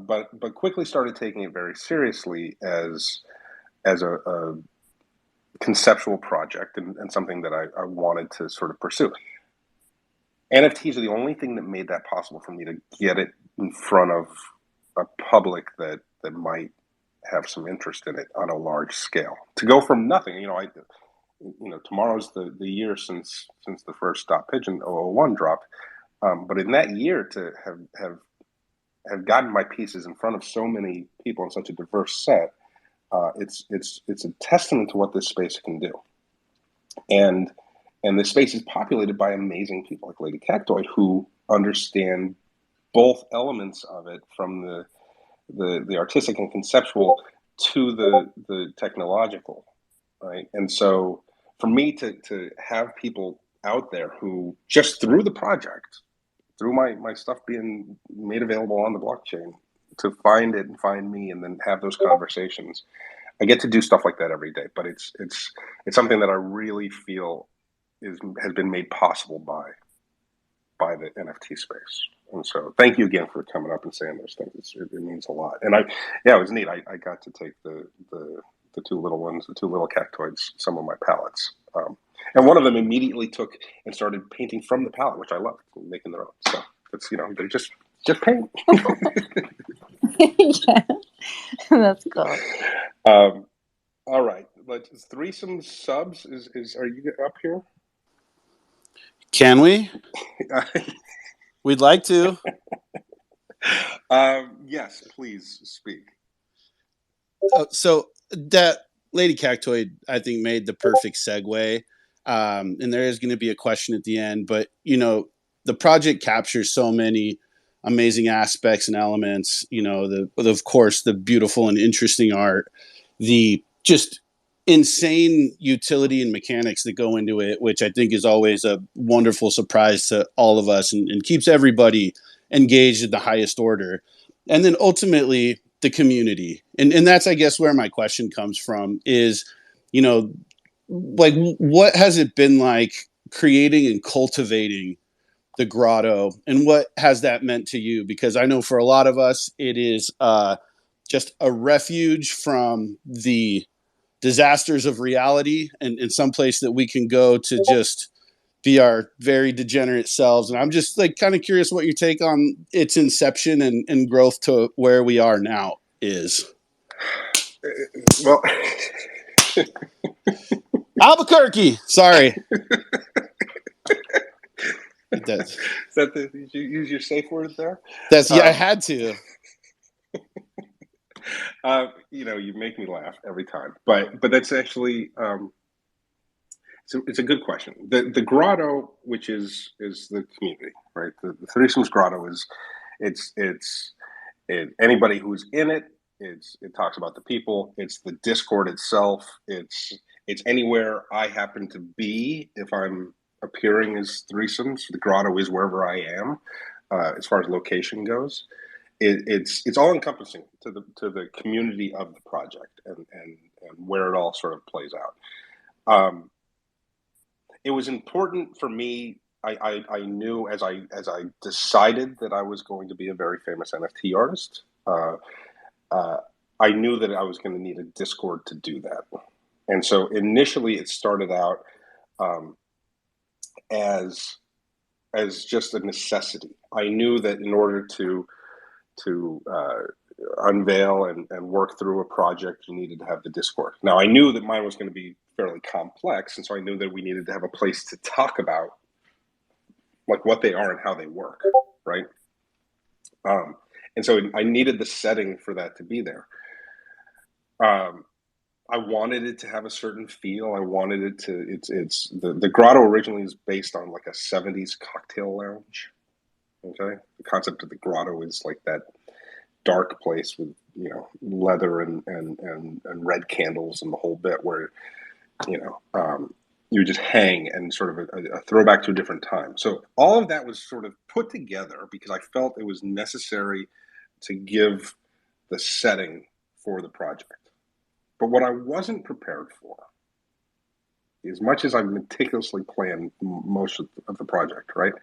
But quickly started taking it very seriously as a conceptual project and something that I wanted to sort of pursue. NFTs are the only thing that made that possible for me to get it in front of a public that might have some interest in it on a large scale. To go from nothing, tomorrow's the year since the first Stop Pigeon 001 dropped, but in that year to have gotten my pieces in front of so many people in such a diverse set, it's a testament to what this space can do, and this space is populated by amazing people like Lady Cactoid who understand both elements of it, from the artistic and conceptual to the technological, right? And so for me to have people out there who just through the project, through my stuff being made available on the blockchain, to find it and find me and then have those conversations, I get to do stuff like that every day. But it's something that I really feel has been made possible by the NFT space. And so thank you again for coming up and saying those things. It means a lot. And it was neat. I got to take the two little ones, the two little cactoids, some of my palettes. And one of them immediately took and started painting from the palette, which I love, making their own. So it's, they're just paint. Yeah, that's cool. All right. Threesome subs are you up here? Can we? We'd like to. Yes, please speak. So that Lady Cactoid, I think, made the perfect segue. And there is going to be a question at the end, but the project captures so many amazing aspects and elements. Of course, the beautiful and interesting art, the just insane utility and mechanics that go into it, which I think is always a wonderful surprise to all of us and keeps everybody engaged at the highest order. And then ultimately the community. And that's, I guess, where my question comes from is, like, what has it been like creating and cultivating the grotto, and what has that meant to you? Because I know for a lot of us, it is just a refuge from the disasters of reality and some place that we can go to just be our very degenerate selves. And I'm just like kind of curious what your take on its inception and growth to where we are now is. Well, Albuquerque. Sorry. Is that did you use your safe word there? I had to. You make me laugh every time, but that's actually it's a good question. The grotto, which is the community, right? The Threesomes Grotto is it's anybody who's in it. It talks about the people. It's the Discord itself. It's anywhere I happen to be. If I'm appearing as Threesomes, the grotto is wherever I am, as far as location goes. It's all encompassing to the community of the project and where it all sort of plays out. It was important for me. I knew as I decided that I was going to be a very famous NFT artist. I knew that I was going to need a Discord to do that, and so initially it started out as just a necessity. I knew that in order to unveil and work through a project, you needed to have the Discord. Now, I knew that mine was going to be fairly complex, and so I knew that we needed to have a place to talk about like what they are and how they work, right? And so I needed the setting for that to be there. I wanted it to have a certain feel. I wanted it to. It's the grotto originally is based on like a '70s cocktail lounge. Okay, the concept of the grotto is like that dark place with leather and red candles and the whole bit where you just hang and sort of a throwback to a different time. So all of that was sort of put together because I felt it was necessary to give the setting for the project. But what I wasn't prepared for, as much as I meticulously planned most of the project, right,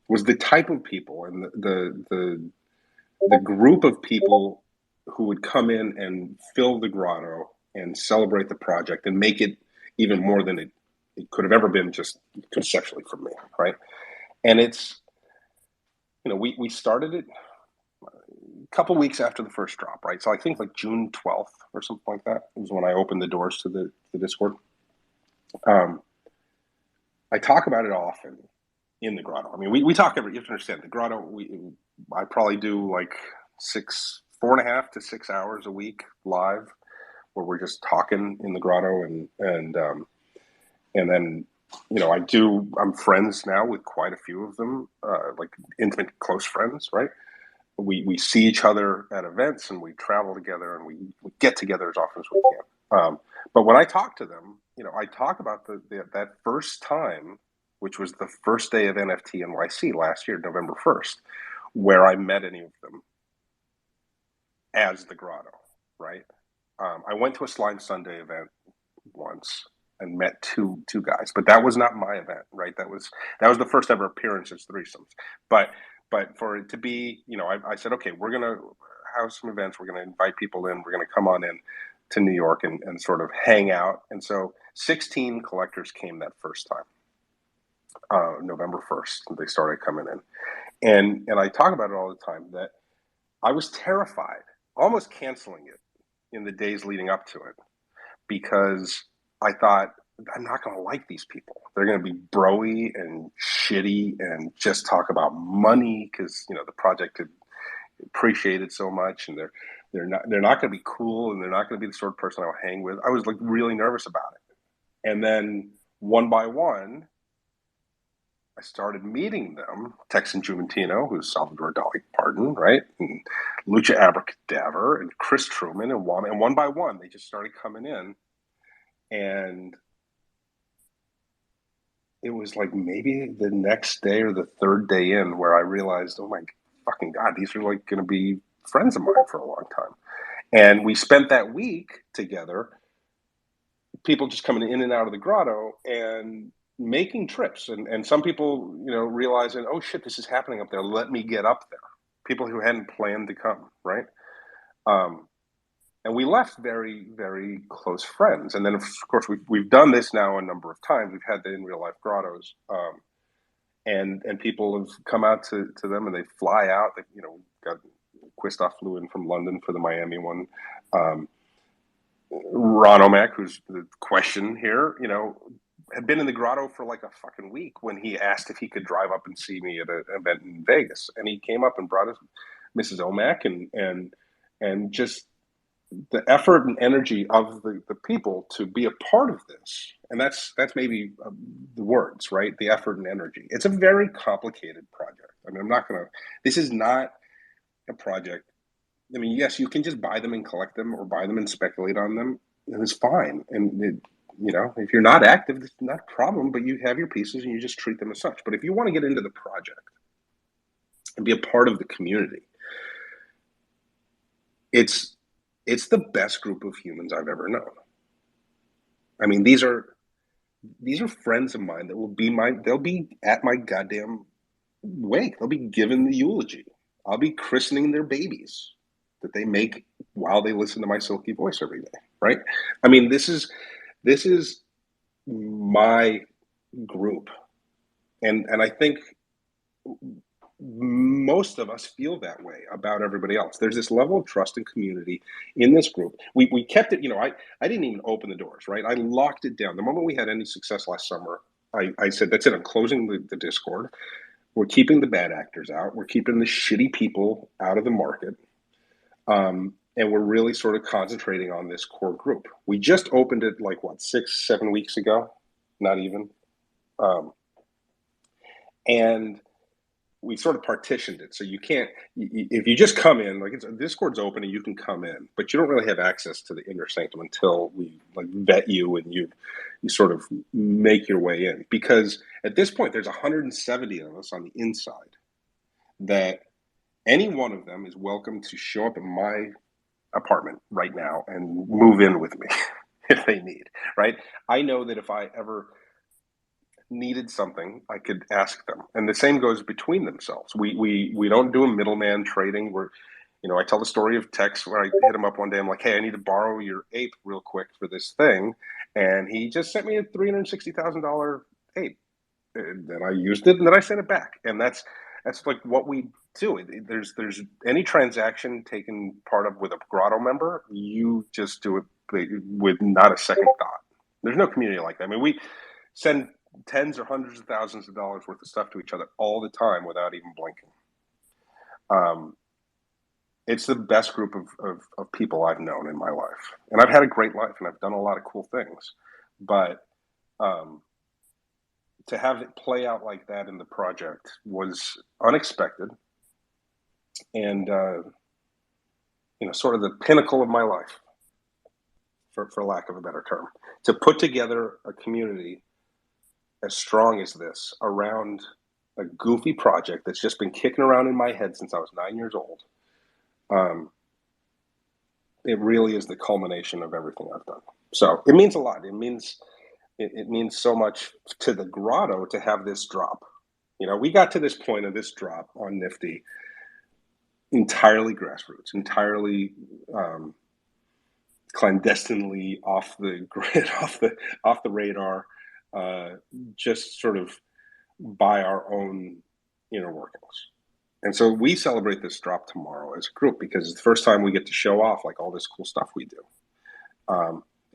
was the type of people and the group of people who would come in and fill the grotto and celebrate the project and make it even more than it could have ever been just conceptually for me, right? And it's, we started it a couple weeks after the first drop, right? So I think like June 12th or something like that was when I opened the doors to the Discord. I talk about it often in the grotto. I mean, we talk you have to understand, the grotto, I probably do like 4.5 to 6 hours a week live where we're just talking in the grotto and then I'm friends now with quite a few of them, like intimate close friends, right? We see each other at events and we travel together and we get together as often as we can. But when I talk to them, I talk about that first time, which was the first day of NFT NYC last year, November 1st, where I met any of them as the grotto, right? I went to a Slime Sunday event once and met two guys, but that was not my event, right? That was the first ever appearance as threesomes. But for it to be, I said, okay, we're gonna have some events. We're gonna invite people in. We're gonna come on in to New York and sort of hang out. And so 16 collectors came that first time, November 1st. They started coming in, and I talk about it all the time that I was terrified, almost canceling it in the days leading up to it, because I thought, I'm not going to like these people. They're going to be broy and shitty and just talk about money because the project had appreciated so much, and they're not going to be cool, and they're not going to be the sort of person I'll hang with. I was like really nervous about it, and then one by one, I started meeting them. Texan Juventino, who's Salvador Dali Pardon, right? And Lucha Abracadaver and Chris Truman and one by one, they just started coming in. And it was like maybe the next day or the third day in where I realized, oh my fucking God, these are like going to be friends of mine for a long time. And we spent that week together, people just coming in and out of the grotto and making trips. And some people, realizing, oh shit, this is happening up there. Let me get up there. People who hadn't planned to come, right? And we left very, very close friends. And then, of course, we've done this now a number of times. We've had the in real life grottos, and people have come out to them, and they fly out. They, got Christoph flew in from London for the Miami one. Ron O'Mac, who's the question here, had been in the grotto for like a fucking week when he asked if he could drive up and see me at an event in Vegas, and he came up and brought us Mrs. O'Mac and just the effort and energy of the people to be a part of this. And that's maybe the words, right? The effort and energy. It's a very complicated project. I mean, this is not a project. I mean, yes, you can just buy them and collect them or buy them and speculate on them, and it's fine. And if you're not active, it's not a problem, but you have your pieces and you just treat them as such. But if you want to get into the project and be a part of the community, it's the best group of humans I've ever known. I mean, these are friends of mine that they'll be at my goddamn wake. They'll be given the eulogy. I'll be christening their babies that they make while they listen to my silky voice every day, right? I mean, this is my group. And I think most of us feel that way about everybody else. There's this level of trust and community in this group. We kept it, I didn't even open the doors, right? I locked it down. The moment we had any success last summer, I said, that's it, I'm closing the Discord. We're keeping the bad actors out. We're keeping the shitty people out of the market. And we're really sort of concentrating on this core group. We just opened it like, what, 6-7 weeks ago? Not even. And we sort of partitioned it. So you can't, if you just come in, like Discord's open and you can come in, but you don't really have access to the inner sanctum until we like vet you and you sort of make your way in. Because at this point, there's 170 of us on the inside that any one of them is welcome to show up in my apartment right now and move in with me if they need, right? I know that if I ever needed something, I could ask them. And the same goes between themselves. We don't do a middleman trading. We're, I tell the story of Tex where I hit him up one day. I'm like, hey, I need to borrow your ape real quick for this thing. And he just sent me a $360,000 ape. And then I used it and then I sent it back. And that's like what we do. There's any transaction taken part of with a Grotto member, you just do it with not a second thought. There's no community like that. I mean, we send tens or hundreds of thousands of dollars worth of stuff to each other all the time without even blinking. It's the best group of people I've known in my life. And I've had a great life and I've done a lot of cool things. But to have it play out like that in the project was unexpected and, sort of the pinnacle of my life, for lack of a better term. To put together a community as strong as this around a goofy project that's just been kicking around in my head since I was 9 years old. It really is the culmination of everything I've done. So it means a lot. It means so much to the Grotto to have this drop. We got to this point of this drop on Nifty entirely grassroots, entirely clandestinely off the grid, off the radar, just sort of by our own inner workings. And so we celebrate this drop tomorrow as a group because it's the first time we get to show off like all this cool stuff we do.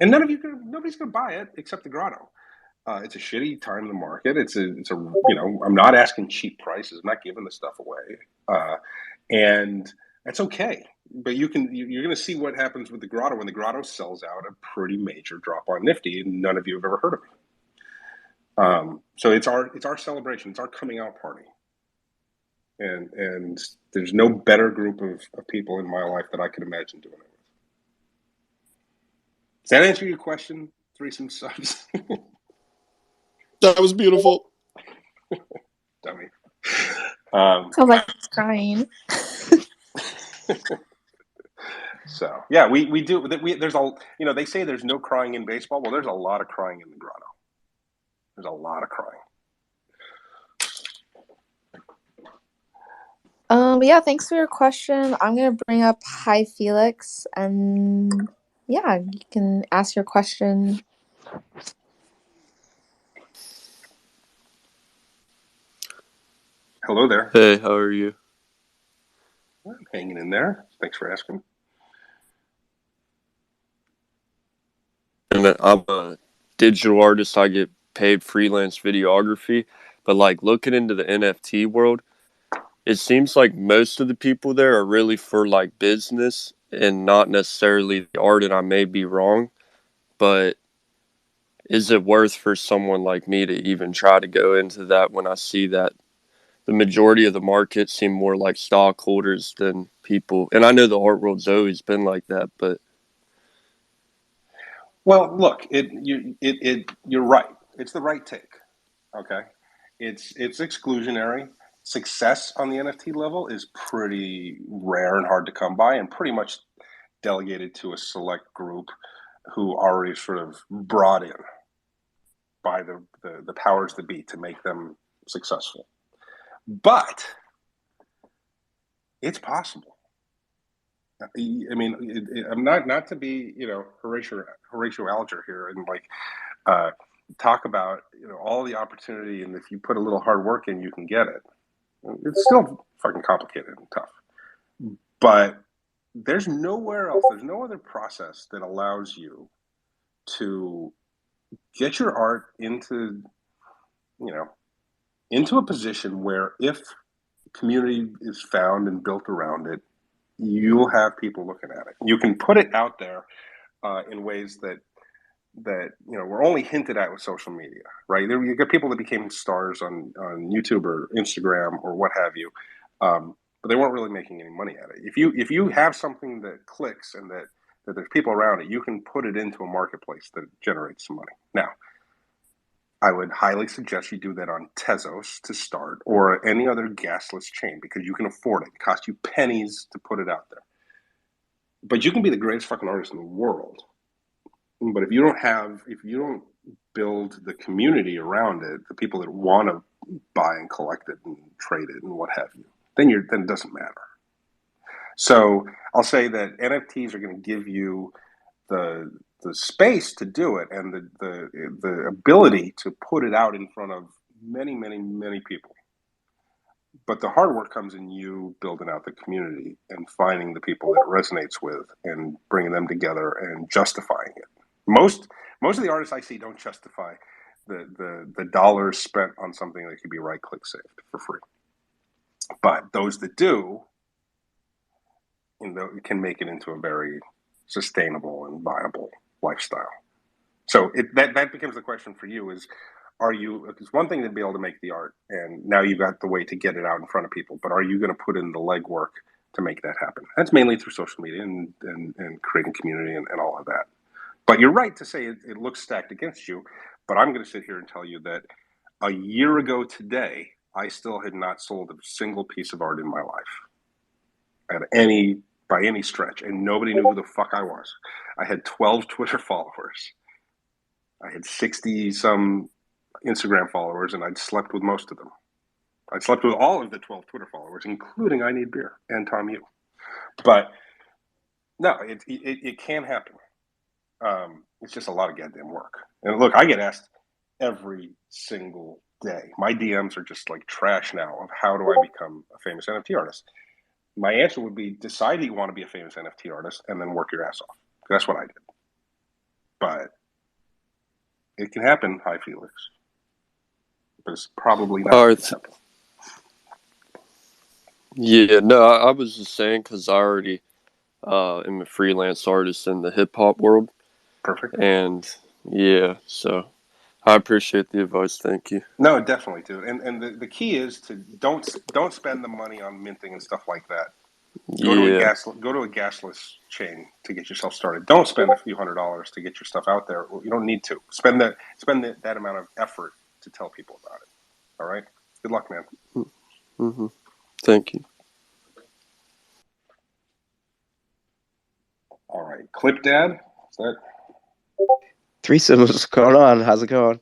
And nobody's going to buy it except the Grotto. It's a shitty time in the market. It's a I'm not asking cheap prices. I'm not giving the stuff away. And that's okay. But you're going to see what happens with the Grotto when the Grotto sells out a pretty major drop on Nifty, and none of you have ever heard of it. So it's our celebration. It's our coming out party. And there's no better group of people in my life that I could imagine doing it with. Does that answer your question, Threesome Subs? That was beautiful. Dummy. So like crying. So yeah, we do. There's they say there's no crying in baseball. Well, there's a lot of crying in the Grotto. There's a lot of crying. Yeah, thanks for your question. I'm gonna bring up Hi Felix, and yeah, you can ask your question. Hello there. Hey, how are you? I'm hanging in there. Thanks for asking. And I'm a digital artist. I get paid freelance videography. But like looking into the NFT world, it seems like most of the people there are really for like business and not necessarily the art. And I may be wrong, but is it worth for someone like me to even try to go into that when I see that the majority of the market seem more like stockholders than people? And I know the art world's always been like that, but well, look, you're right. It's the right take. Okay, it's exclusionary. Success on the NFT level is pretty rare and hard to come by, and pretty much delegated to a select group who already sort of brought in by the powers that be to make them successful. But it's possible. I mean, I'm not to be Horatio Alger here and like talk about all the opportunity, and if you put a little hard work in, you can get it. It's still fucking complicated and tough, but there's nowhere else. There's no other process that allows you to get your art into a position where if community is found and built around it, you'll have people looking at it. You can put it out there in ways that were only hinted at with social media, right? You get people that became stars on YouTube or Instagram or what have you, but they weren't really making any money at it. If you have something that clicks and that there's people around it, you can put it into a marketplace that generates some money. Now, I would highly suggest you do that on Tezos to start, or any other gasless chain, because you can afford it. It costs you pennies to put it out there. But you can be the greatest fucking artist in the world. But if you don't build the community around it, the people that want to buy and collect it and trade it and what have you, then it doesn't matter. So I'll say that NFTs are going to give you the space to do it and the ability to put it out in front of many, many, many people. But the hard work comes in you building out the community and finding the people that it resonates with and bringing them together and justifying it. Most of the artists I see don't justify the dollars spent on something that could be right-click saved for free. But those that do, can make it into a very sustainable and viable lifestyle. So that becomes the question for you is, it's one thing to be able to make the art, and now you've got the way to get it out in front of people, but are you going to put in the legwork to make that happen? That's mainly through social media and creating community and all of that. But you're right to say it looks stacked against you, but I'm going to sit here and tell you that a year ago today, I still had not sold a single piece of art in my life by any stretch, and nobody knew who the fuck I was. I had 12 Twitter followers. I had 60-some Instagram followers, and I'd slept with most of them. I slept with all of the 12 Twitter followers, including I Need Beer and Tom Yu. But no, it can happen. It's just a lot of goddamn work. And look, I get asked every single day. My DMs are just like trash now of how do I become a famous NFT artist. My answer would be decide that you want to be a famous NFT artist and then work your ass off. That's what I did. But it can happen, hi Felix. But it's probably not going to happen. Yeah, no, I was just saying because I already am a freelance artist in the hip hop world. Perfect. And yeah, so I appreciate the advice. Thank you. No, definitely, dude. And the key is to don't spend the money on minting and stuff like that. Go to a gasless chain to get yourself started. Don't spend a few $100s to get your stuff out there. You don't need to spend that amount of effort to tell people about it. All right. Good luck, man. Mm-hmm. Thank you. All right, Clip Dad. Is that Threesome? What's going on? How's it going?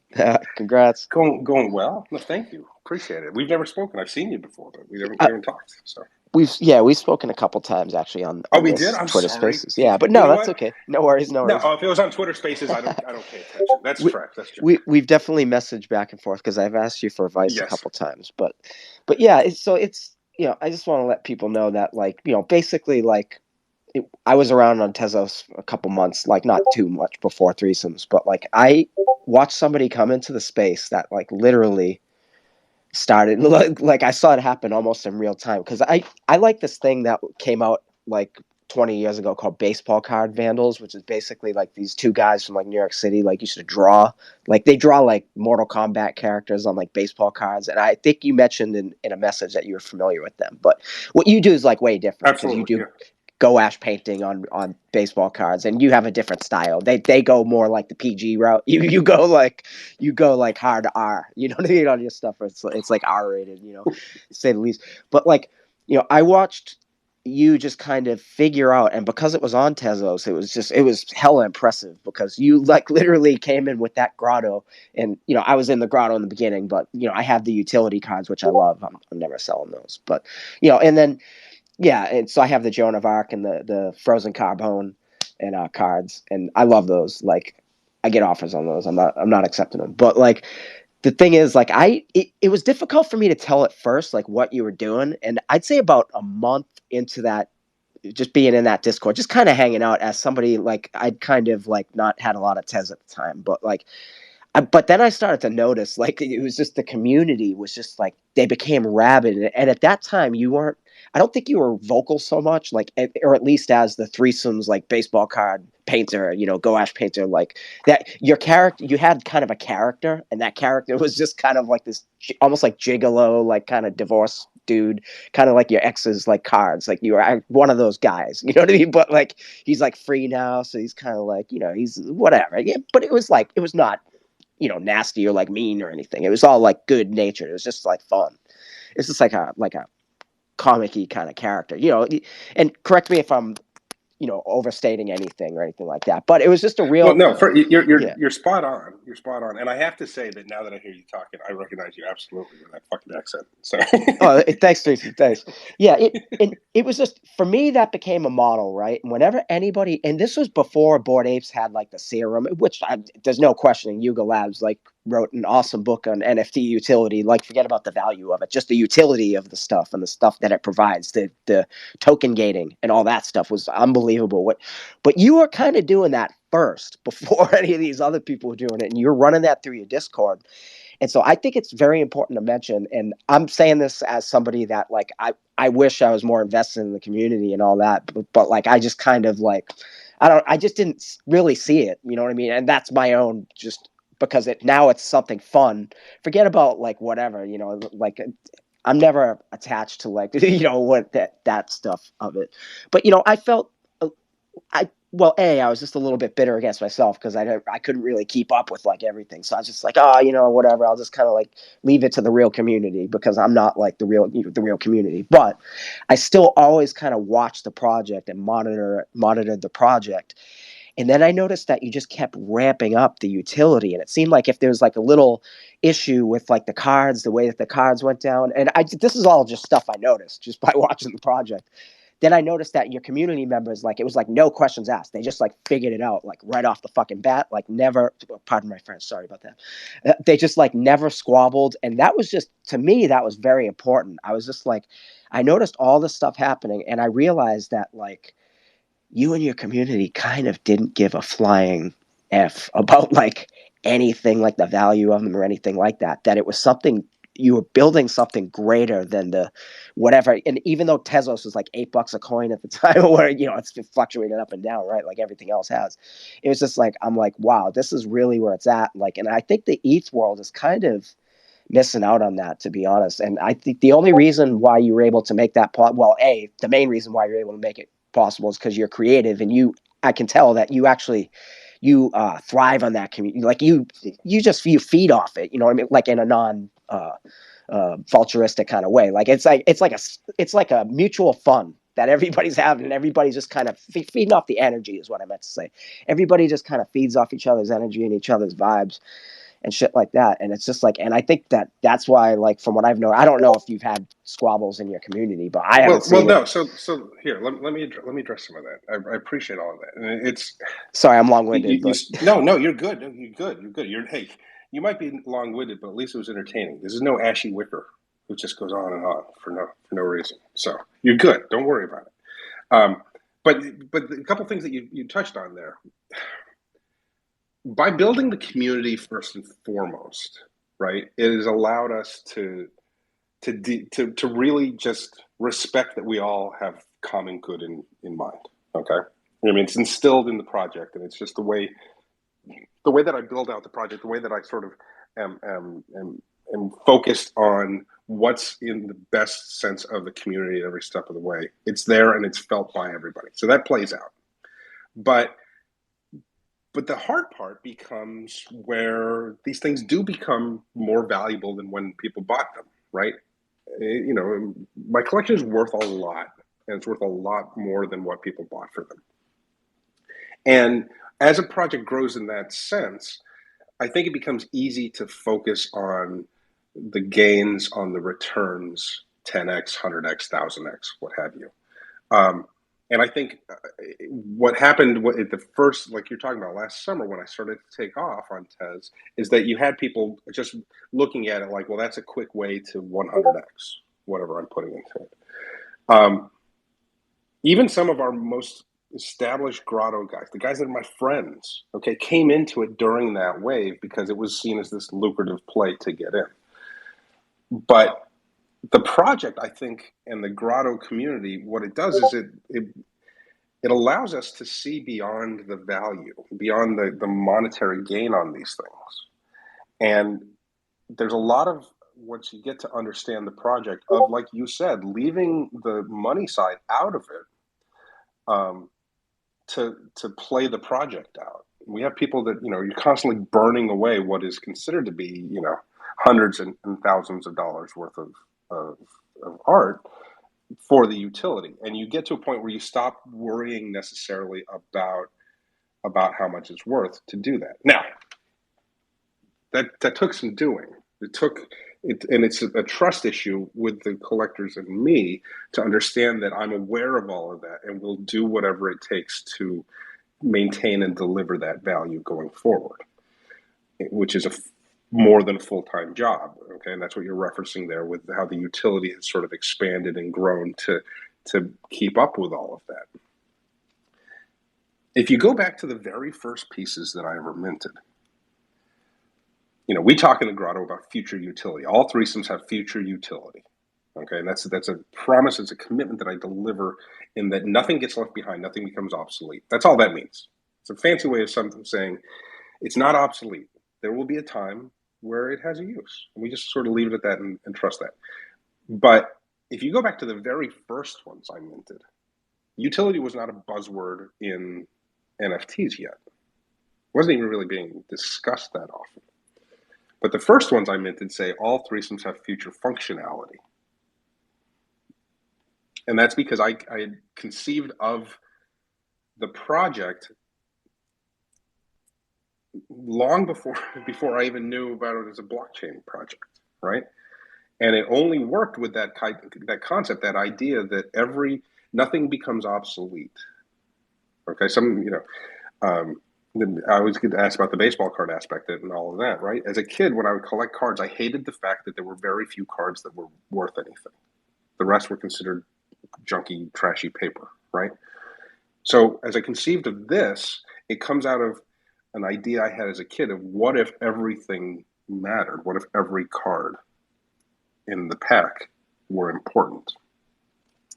Congrats. Going well. No, thank you. Appreciate it. We've never spoken. I've seen you before, but we haven't talked. So We've spoken a couple times actually on we this did. I'm Twitter sorry. Spaces. Yeah, but no, that's okay. No worries. No, if it was on Twitter Spaces, I don't pay attention. That's trash. That's true. We've definitely messaged back and forth because I've asked you for advice a couple times, but yeah, it's I just want to let people know that basically I was around on Tezos a couple months, not too much before threesomes, but I watched somebody come into the space that literally started I saw it happen almost in real time because I like this thing that came out 20 years ago called baseball card vandals, which is basically these two guys from New York City used to draw they draw Mortal Kombat characters on baseball cards, and I think you mentioned in a message that you were familiar with them, but what you do is way different because you do gouache painting on baseball cards, and you have a different style. They go more the PG route. You go hard R, you know what I mean, on your stuff. It's R rated, to say the least. But I watched you just kind of figure out, and because it was on Tezos, it was hella impressive because you literally came in with that grotto, and I was in the grotto in the beginning, but I have the utility cards, which I love. I'm never selling those, but and then. Yeah, and so I have the Joan of Arc and the Frozen Carbone and cards, and I love those. I get offers on those. I'm not accepting them. But the thing is, it was difficult for me to tell at first what you were doing, and I'd say about a month into that, just being in that Discord, just kind of hanging out as somebody I'd kind of not had a lot of Tez at the time, but but then I started to notice it was just the community was just they became rabid, and at that time you weren't. I don't think you were vocal so much, like, or at least as the threesomes, like baseball card painter, gouache painter, like that. Your character, you had kind of a character, and that character was just kind of like this, almost like gigolo, like kind of divorce dude, kind of like your ex's like cards, like you were one of those guys, you know what I mean? But like he's like free now, so he's kind of like he's whatever. Yeah, but it was not nasty or like mean or anything. It was all like good natured. It was just like fun. It's just like a comic-y kind of character, and correct me if I'm overstating anything or anything like that, but it was just a real. Well, no, Yeah. you're spot on. You're spot on, and I have to say that now that I hear you talking, I recognize you absolutely with that fucking accent. So, Oh, thanks, Tracy. Thanks. Yeah, it was just for me that became a model, right? And whenever anybody, and this was before Bored Apes had like the serum, which there's no questioning. Yuga Labs like wrote an awesome book on NFT utility. Like, forget about the value of it, just the utility of the stuff and the stuff that it provides. The token gating and all that stuff was unbelievable. But you were kind of doing that first before any of these other people were doing it, and you're running that through your Discord. And so I think it's very important to mention, and I'm saying this as somebody that like I wish I was more invested in the community and all that, but like I just kind of like I just didn't really see it, you know what I mean? And that's my own, just because now it's something fun. Forget about like whatever, like I'm never attached to like what that stuff of it. But I felt I was just a little bit bitter against myself because I couldn't really keep up with like everything. So I was just like, whatever. I'll just kind of like leave it to the real community because I'm not like the real community. But I still always kind of watched the project and monitored the project. And then I noticed that you just kept ramping up the utility, and it seemed like if there was like a little issue with like the cards, the way that the cards went down, and this is all just stuff I noticed just by watching the project. Then I noticed that your community members, like, it was like no questions asked. They just like figured it out, like right off the fucking bat, like never, pardon my French, sorry about that. They just like never squabbled. And that was just, to me, that was very important. I was just like, I noticed all this stuff happening, and I realized that like you and your community kind of didn't give a flying F about like anything, like the value of them or anything like that, that it was something, you were building something greater than the whatever. And even though Tezos was like $8 a coin at the time, where it's been fluctuating up and down, right, like everything else has, it was just like, I'm like, wow, this is really where it's at. Like, and I think the ETH world is kind of missing out on that, to be honest. And I think the only reason why you were able to make that the main reason why you're able to make it possible is because you're creative, and I can tell that you actually thrive on that community. Like you feed off it, you know what I mean? Like in a non vulturistic kind of way. Like it's like a mutual fun that everybody's having, and everybody's just kind of feeding off the energy is what I meant to say. Everybody just kind of feeds off each other's energy and each other's vibes and shit like that. And it's just like, and I think that's why, like, from what I've known, I don't know if you've had squabbles in your community, but I haven't seen no. it. So here, let me address some of that. I appreciate all of that. And it's, sorry, I'm long-winded, but no, you're good. You're good. Hey, you might be long-winded, but at least it was entertaining. This is no Ashy Wicker who just goes on and on for no reason. So you're good. Don't worry about it. But a couple things that you touched on there. By building the community first and foremost, right, it has allowed us to really just respect that we all have common good in mind. Okay, I mean, it's instilled in the project, and it's just the way that I build out the project, the way that I sort of am focused on what's in the best sense of the community at every step of the way. It's there, and it's felt by everybody. So that plays out, but the hard part becomes where these things do become more valuable than when people bought them, right? My collection is worth a lot, and it's worth a lot more than what people bought for them. And as a project grows in that sense, I think it becomes easy to focus on the gains, on the returns, 10x, 100x, 1000x, what have you. And I think what happened at the first, like you're talking about last summer when I started to take off on Tez, is that you had people just looking at it like, well, that's a quick way to 100x, whatever I'm putting into it. Even some of our most established grotto guys, the guys that are my friends, okay, came into it during that wave because it was seen as this lucrative play to get in. But the project, I think, and the Grotto community, what it does is it allows us to see beyond the value, beyond the monetary gain on these things. And there's a lot of, once you get to understand the project, of, like you said, leaving the money side out of it, to play the project out. We have people that, you're constantly burning away what is considered to be, hundreds and thousands of dollars worth of art for the utility. And you get to a point where you stop worrying necessarily about how much it's worth to do that. Now, that took some doing. It took it, and it's a trust issue with the collectors and me to understand that I'm aware of all of that and will do whatever it takes to maintain and deliver that value going forward, which is more than a full-time job. Okay, and that's what you're referencing there with how the utility has sort of expanded and grown to keep up with all of that. If you go back to the very first pieces that I ever minted, we talk in the Grotto about future utility. All threesomes have future utility. Okay, and that's a promise, it's a commitment that I deliver, in that nothing gets left behind, nothing becomes obsolete. That's all that means. It's a fancy way of something saying it's not obsolete. There will be a time where it has a use. And we just sort of leave it at that and trust that. But if you go back to the very first ones I minted, utility was not a buzzword in NFTs yet. It wasn't even really being discussed that often. But the first ones I minted say all threesomes have future functionality. And that's because I had conceived of the project long before I even knew about it as a blockchain project, right? And it only worked with that concept, that idea that nothing becomes obsolete. Okay, I always get asked about the baseball card aspect and all of that, right? As a kid, when I would collect cards, I hated the fact that there were very few cards that were worth anything. The rest were considered junky, trashy paper, right? So as I conceived of this, it comes out of an idea I had as a kid of what if everything mattered? What if every card in the pack were important?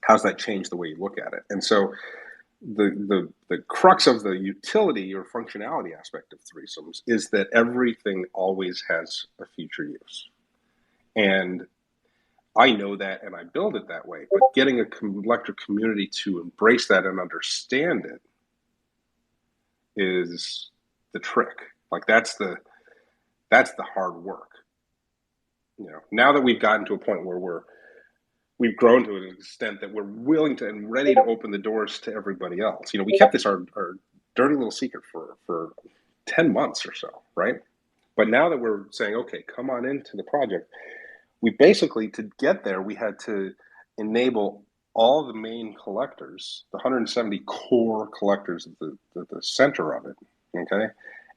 How's that change the way you look at it? And so the crux of the utility or functionality aspect of threesomes is that everything always has a future use. And I know that, and I build it that way. But getting a collector community to embrace that and understand it is the trick. Like that's the hard work. Now that we've gotten to a point where we've grown to an extent that we're willing to and ready to open the doors to everybody else. We kept this our dirty little secret for 10 months or so, right? But now that we're saying, okay, come on into the project, we basically, to get there, we had to enable all the main collectors, the 170 core collectors at the center of it, okay?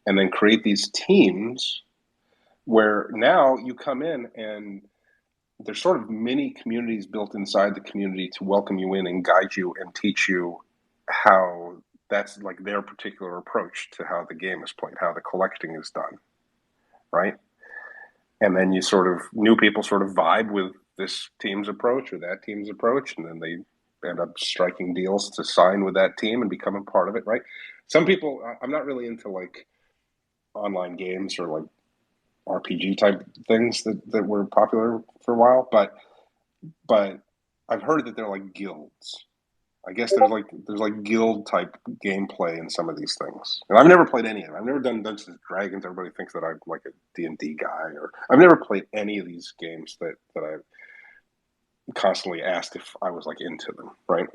And then create these teams where now you come in and there's sort of mini communities built inside the community to welcome you in and guide you and teach you how that's like their particular approach to how the game is played, how the collecting is done, right? And then new people sort of vibe with this team's approach or that team's approach, and then they end up striking deals to sign with that team and become a part of it, right? Some people, I'm not really into like online games or like RPG type things that were popular for a while, but I've heard that they're like guilds. I guess there's like guild type gameplay in some of these things, and I've never played any of them. I've never done Dungeons and Dragons. Everybody thinks that I'm like a D&D guy, or I've never played any of these games that I've constantly asked if I was like into them, right?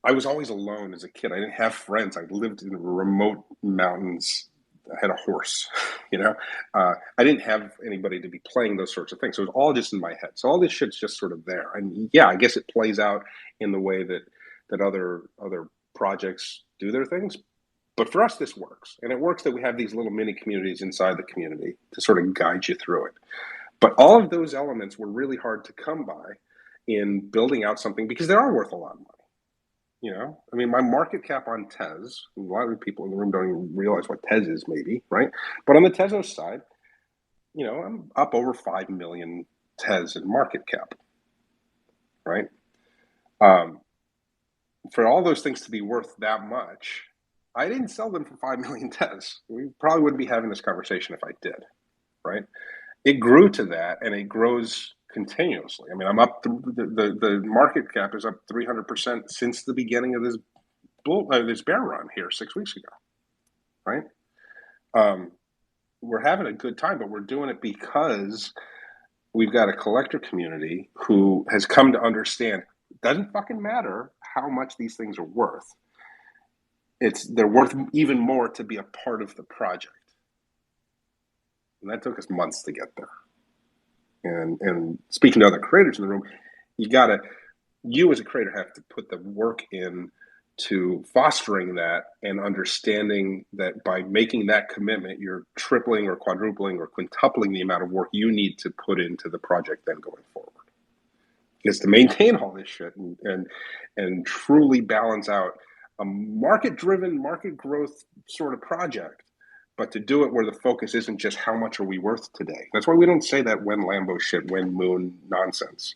I was always alone as a kid. I didn't have friends. I lived in remote mountains. I had a horse, I didn't have anybody to be playing those sorts of things. So it was all just in my head. So all this shit's just sort of there. And yeah, I guess it plays out in the way that other projects do their things. But for us, this works. And it works that we have these little mini communities inside the community to sort of guide you through it. But all of those elements were really hard to come by in building out something because they are worth a lot of money. I mean, my market cap on Tez, a lot of people in the room don't even realize what Tez is, maybe, right? But on the Tezos side, I'm up over 5 million TES in market cap, right? For all those things to be worth that much, I didn't sell them for 5 million TES. We probably wouldn't be having this conversation if I did, right? It grew to that, and it grows continuously. I mean, I'm up. The market cap is up 300% since the beginning of this bear run here 6 weeks ago, right? We're having a good time, but we're doing it because we've got a collector community who has come to understand it doesn't fucking matter how much these things are worth. They're worth even more to be a part of the project. And that took us months to get there. And speaking to other creators in the room, you as a creator have to put the work in to fostering that and understanding that by making that commitment, you're tripling or quadrupling or quintupling the amount of work you need to put into the project then going forward. Is to maintain all this shit and truly balance out a market-driven, market growth sort of project, but to do it where the focus isn't just how much are we worth today. That's why we don't say that when Lambo shit, when moon nonsense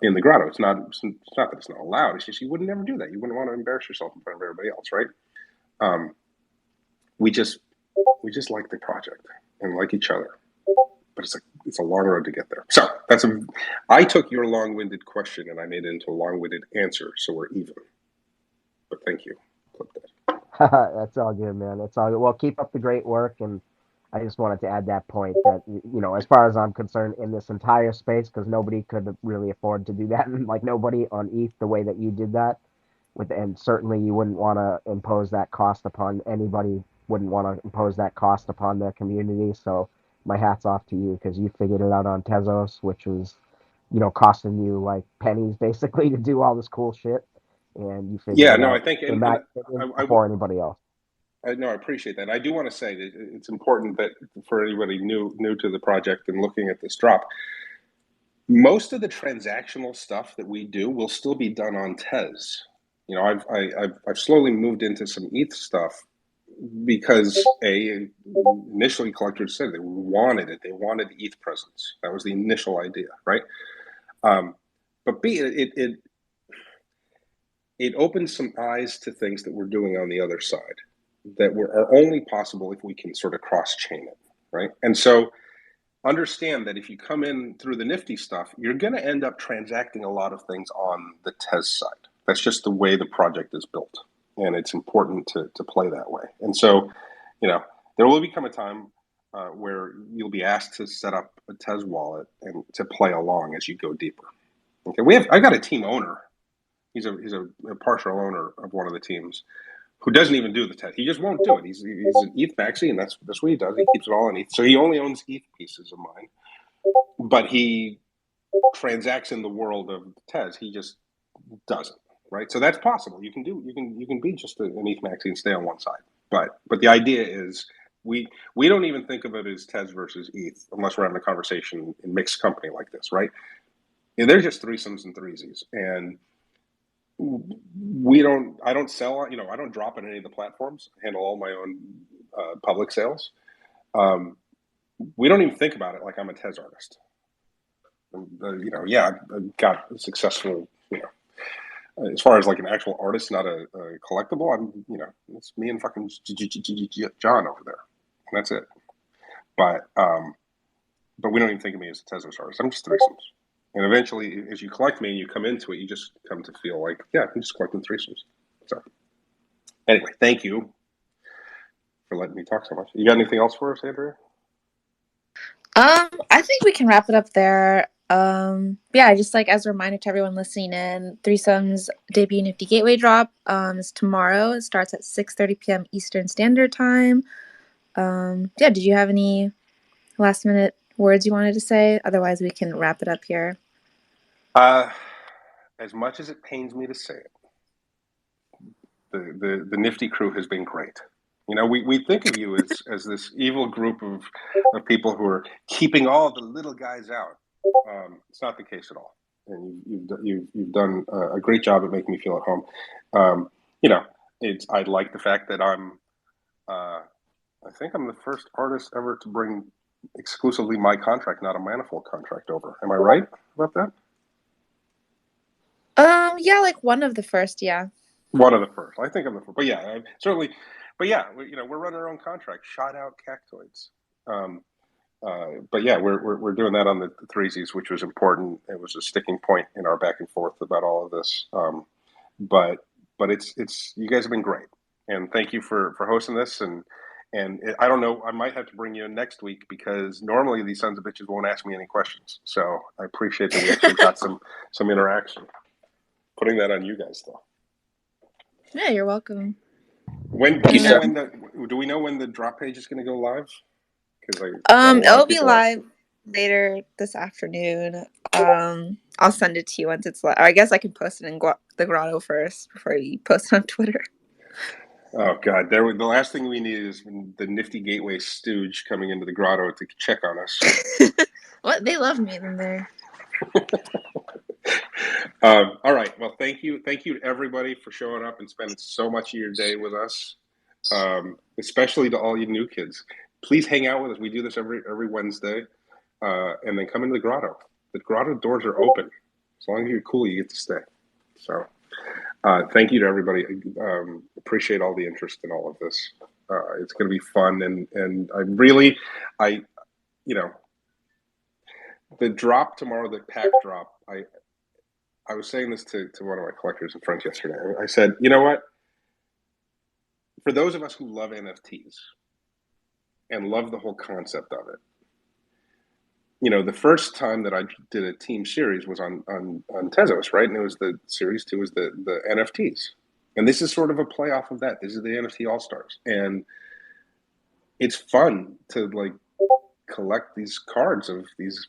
in the grotto. It's not that it's not allowed. It's just you would never do that. You wouldn't want to embarrass yourself in front of everybody else, right? We just like the project and like each other. But it's a long road to get there. So I took your long-winded question and I made it into a long-winded answer, so we're even. But thank you. Clip that. That's all good, man. That's all good. Well, keep up the great work, and I just wanted to add that point that as far as I'm concerned, in this entire space, because nobody could really afford to do that, and like nobody on ETH the way that you did that, and certainly you wouldn't want to impose that cost upon anybody. Wouldn't want to impose that cost upon their community. So my hat's off to you because you figured it out on Tezos, which was, costing you like pennies basically to do all this cool shit, and you figured it No, I out think before anybody else. I appreciate that. And I do want to say that it's important that for anybody new to the project and looking at this drop, most of the transactional stuff that we do will still be done on Tez. I've slowly moved into some ETH stuff because initially collectors said they wanted it. They wanted ETH presence. That was the initial idea, right? But B, it opens some eyes to things that we're doing on the other side that are only possible if we can sort of cross-chain it, right? And so understand that if you come in through the Nifty stuff, you're going to end up transacting a lot of things on the Tez side. That's just the way the project is built, and it's important to play that way. And so, there will become a time where you'll be asked to set up a Tez wallet and to play along as you go deeper. Okay, I got a team owner. He's a partial owner of one of the teams who doesn't even do the Tez. He just won't do it. He's an ETH maxi, and that's what he does. He keeps it all in ETH. So he only owns ETH pieces of mine, but he transacts in the world of Tez. He just doesn't, right? So that's possible. You can be just an ETH maxi and stay on one side. But the idea is we don't even think of it as Tez versus ETH unless we're having a conversation in mixed company like this, right? And they're just threesomes and threesies, and I don't sell, I don't drop on any of the platforms. I handle all my own public sales. We don't even think about it like I'm a Tez artist. I've got a successful, as far as like an actual artist, not a collectible, it's me and fucking John over there. And that's it. But we don't even think of me as a Tezos artist. I'm just threesomes. And eventually, as you collect me and you come into it, you just come to feel like, I'm just collecting threesomes. So, anyway, thank you for letting me talk so much. You got anything else for us, Andrea? I think we can wrap it up there. Just like as a reminder to everyone listening in, Threesome's debut Nifty Gateway drop is tomorrow. It starts at 6:30 p.m. Eastern Standard Time. Did you have any last minute words you wanted to say? Otherwise, we can wrap it up here. As much as it pains me to say it, the Nifty crew has been great. We think of you as this evil group of people who are keeping all the little guys out. It's not the case at all, and you've done a great job at making me feel at home. I like the fact that I think I'm the first artist ever to bring exclusively my contract, not a manifold contract over. Am I right about that? Yeah, like one of the first, yeah. One of the first. I think I'm the first. But yeah, certainly. But yeah, we're running our own contract. Shout out Cactoids. But yeah, we're doing that on the threesies, which was important. It was a sticking point in our back and forth about all of this. But it's you guys have been great, and thank you for hosting this. And I don't know, I might have to bring you in next week because normally these sons of bitches won't ask me any questions. So I appreciate that we actually got some interaction. Putting that on you guys though. Yeah, you're welcome. When do we know when the drop page is going to go live? Because it'll be live later this afternoon. I'll send it to you once it's live. I guess I can post it in the Grotto first before you post it on Twitter. Oh God! The last thing we need is the Nifty Gateway stooge coming into the Grotto to check on us. What? They love me in there. All right. Well, thank you to everybody for showing up and spending so much of your day with us. Especially to all you new kids. Please hang out with us. We do this every Wednesday, and then come into the Grotto. The Grotto doors are open. As long as you're cool, you get to stay. So. Thank you to everybody. Appreciate all the interest in all of this. It's going to be fun, and the drop tomorrow, the pack drop. I was saying this to one of my collectors and friends yesterday. I said, you know what? For those of us who love NFTs and love the whole concept of it, the first time that I did a team series was on Tezos, right? And it was the series 2 was the NFTs. And this is sort of a play off of that. This is the NFT All-Stars. And it's fun to collect these cards of these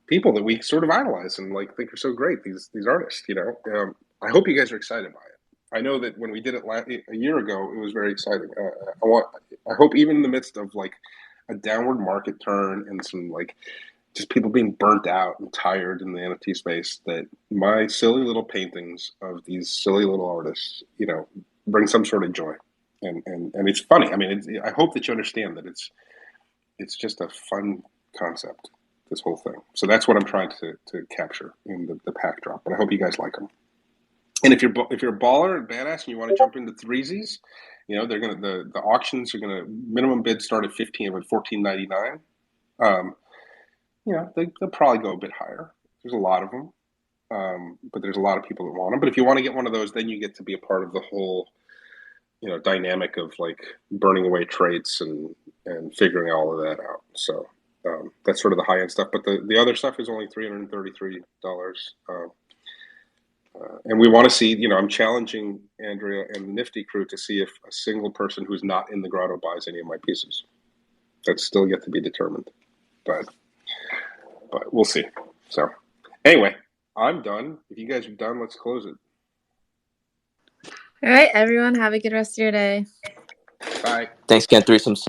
people that we sort of idolize and think are so great, these artists, I hope you guys are excited by it. I know that when we did it a year ago, it was very exciting. I hope even in the midst of a downward market turn and some just people being burnt out and tired in the NFT space, that my silly little paintings of these silly little artists, bring some sort of joy. And it's funny. I mean, I hope that you understand that it's just a fun concept, this whole thing. So that's what I'm trying to capture in the pack drop. But I hope you guys like them. And if you're a baller and badass and you want to jump into threesies, they're gonna the auctions are gonna minimum bid start at $14.99. They'll probably go a bit higher. There's a lot of them, but there's a lot of people that want them. But if you want to get one of those, then you get to be a part of the whole, dynamic of burning away traits and figuring all of that out. So that's sort of the high end stuff. But the other stuff is only $333. And we want to see, I'm challenging Andrea and the Nifty crew to see if a single person who's not in the Grotto buys any of my pieces. That's still yet to be determined. But we'll see. So anyway, I'm done. If you guys are done, let's close it. All right, everyone, have a good rest of your day. Bye. Thanks again, threesomes.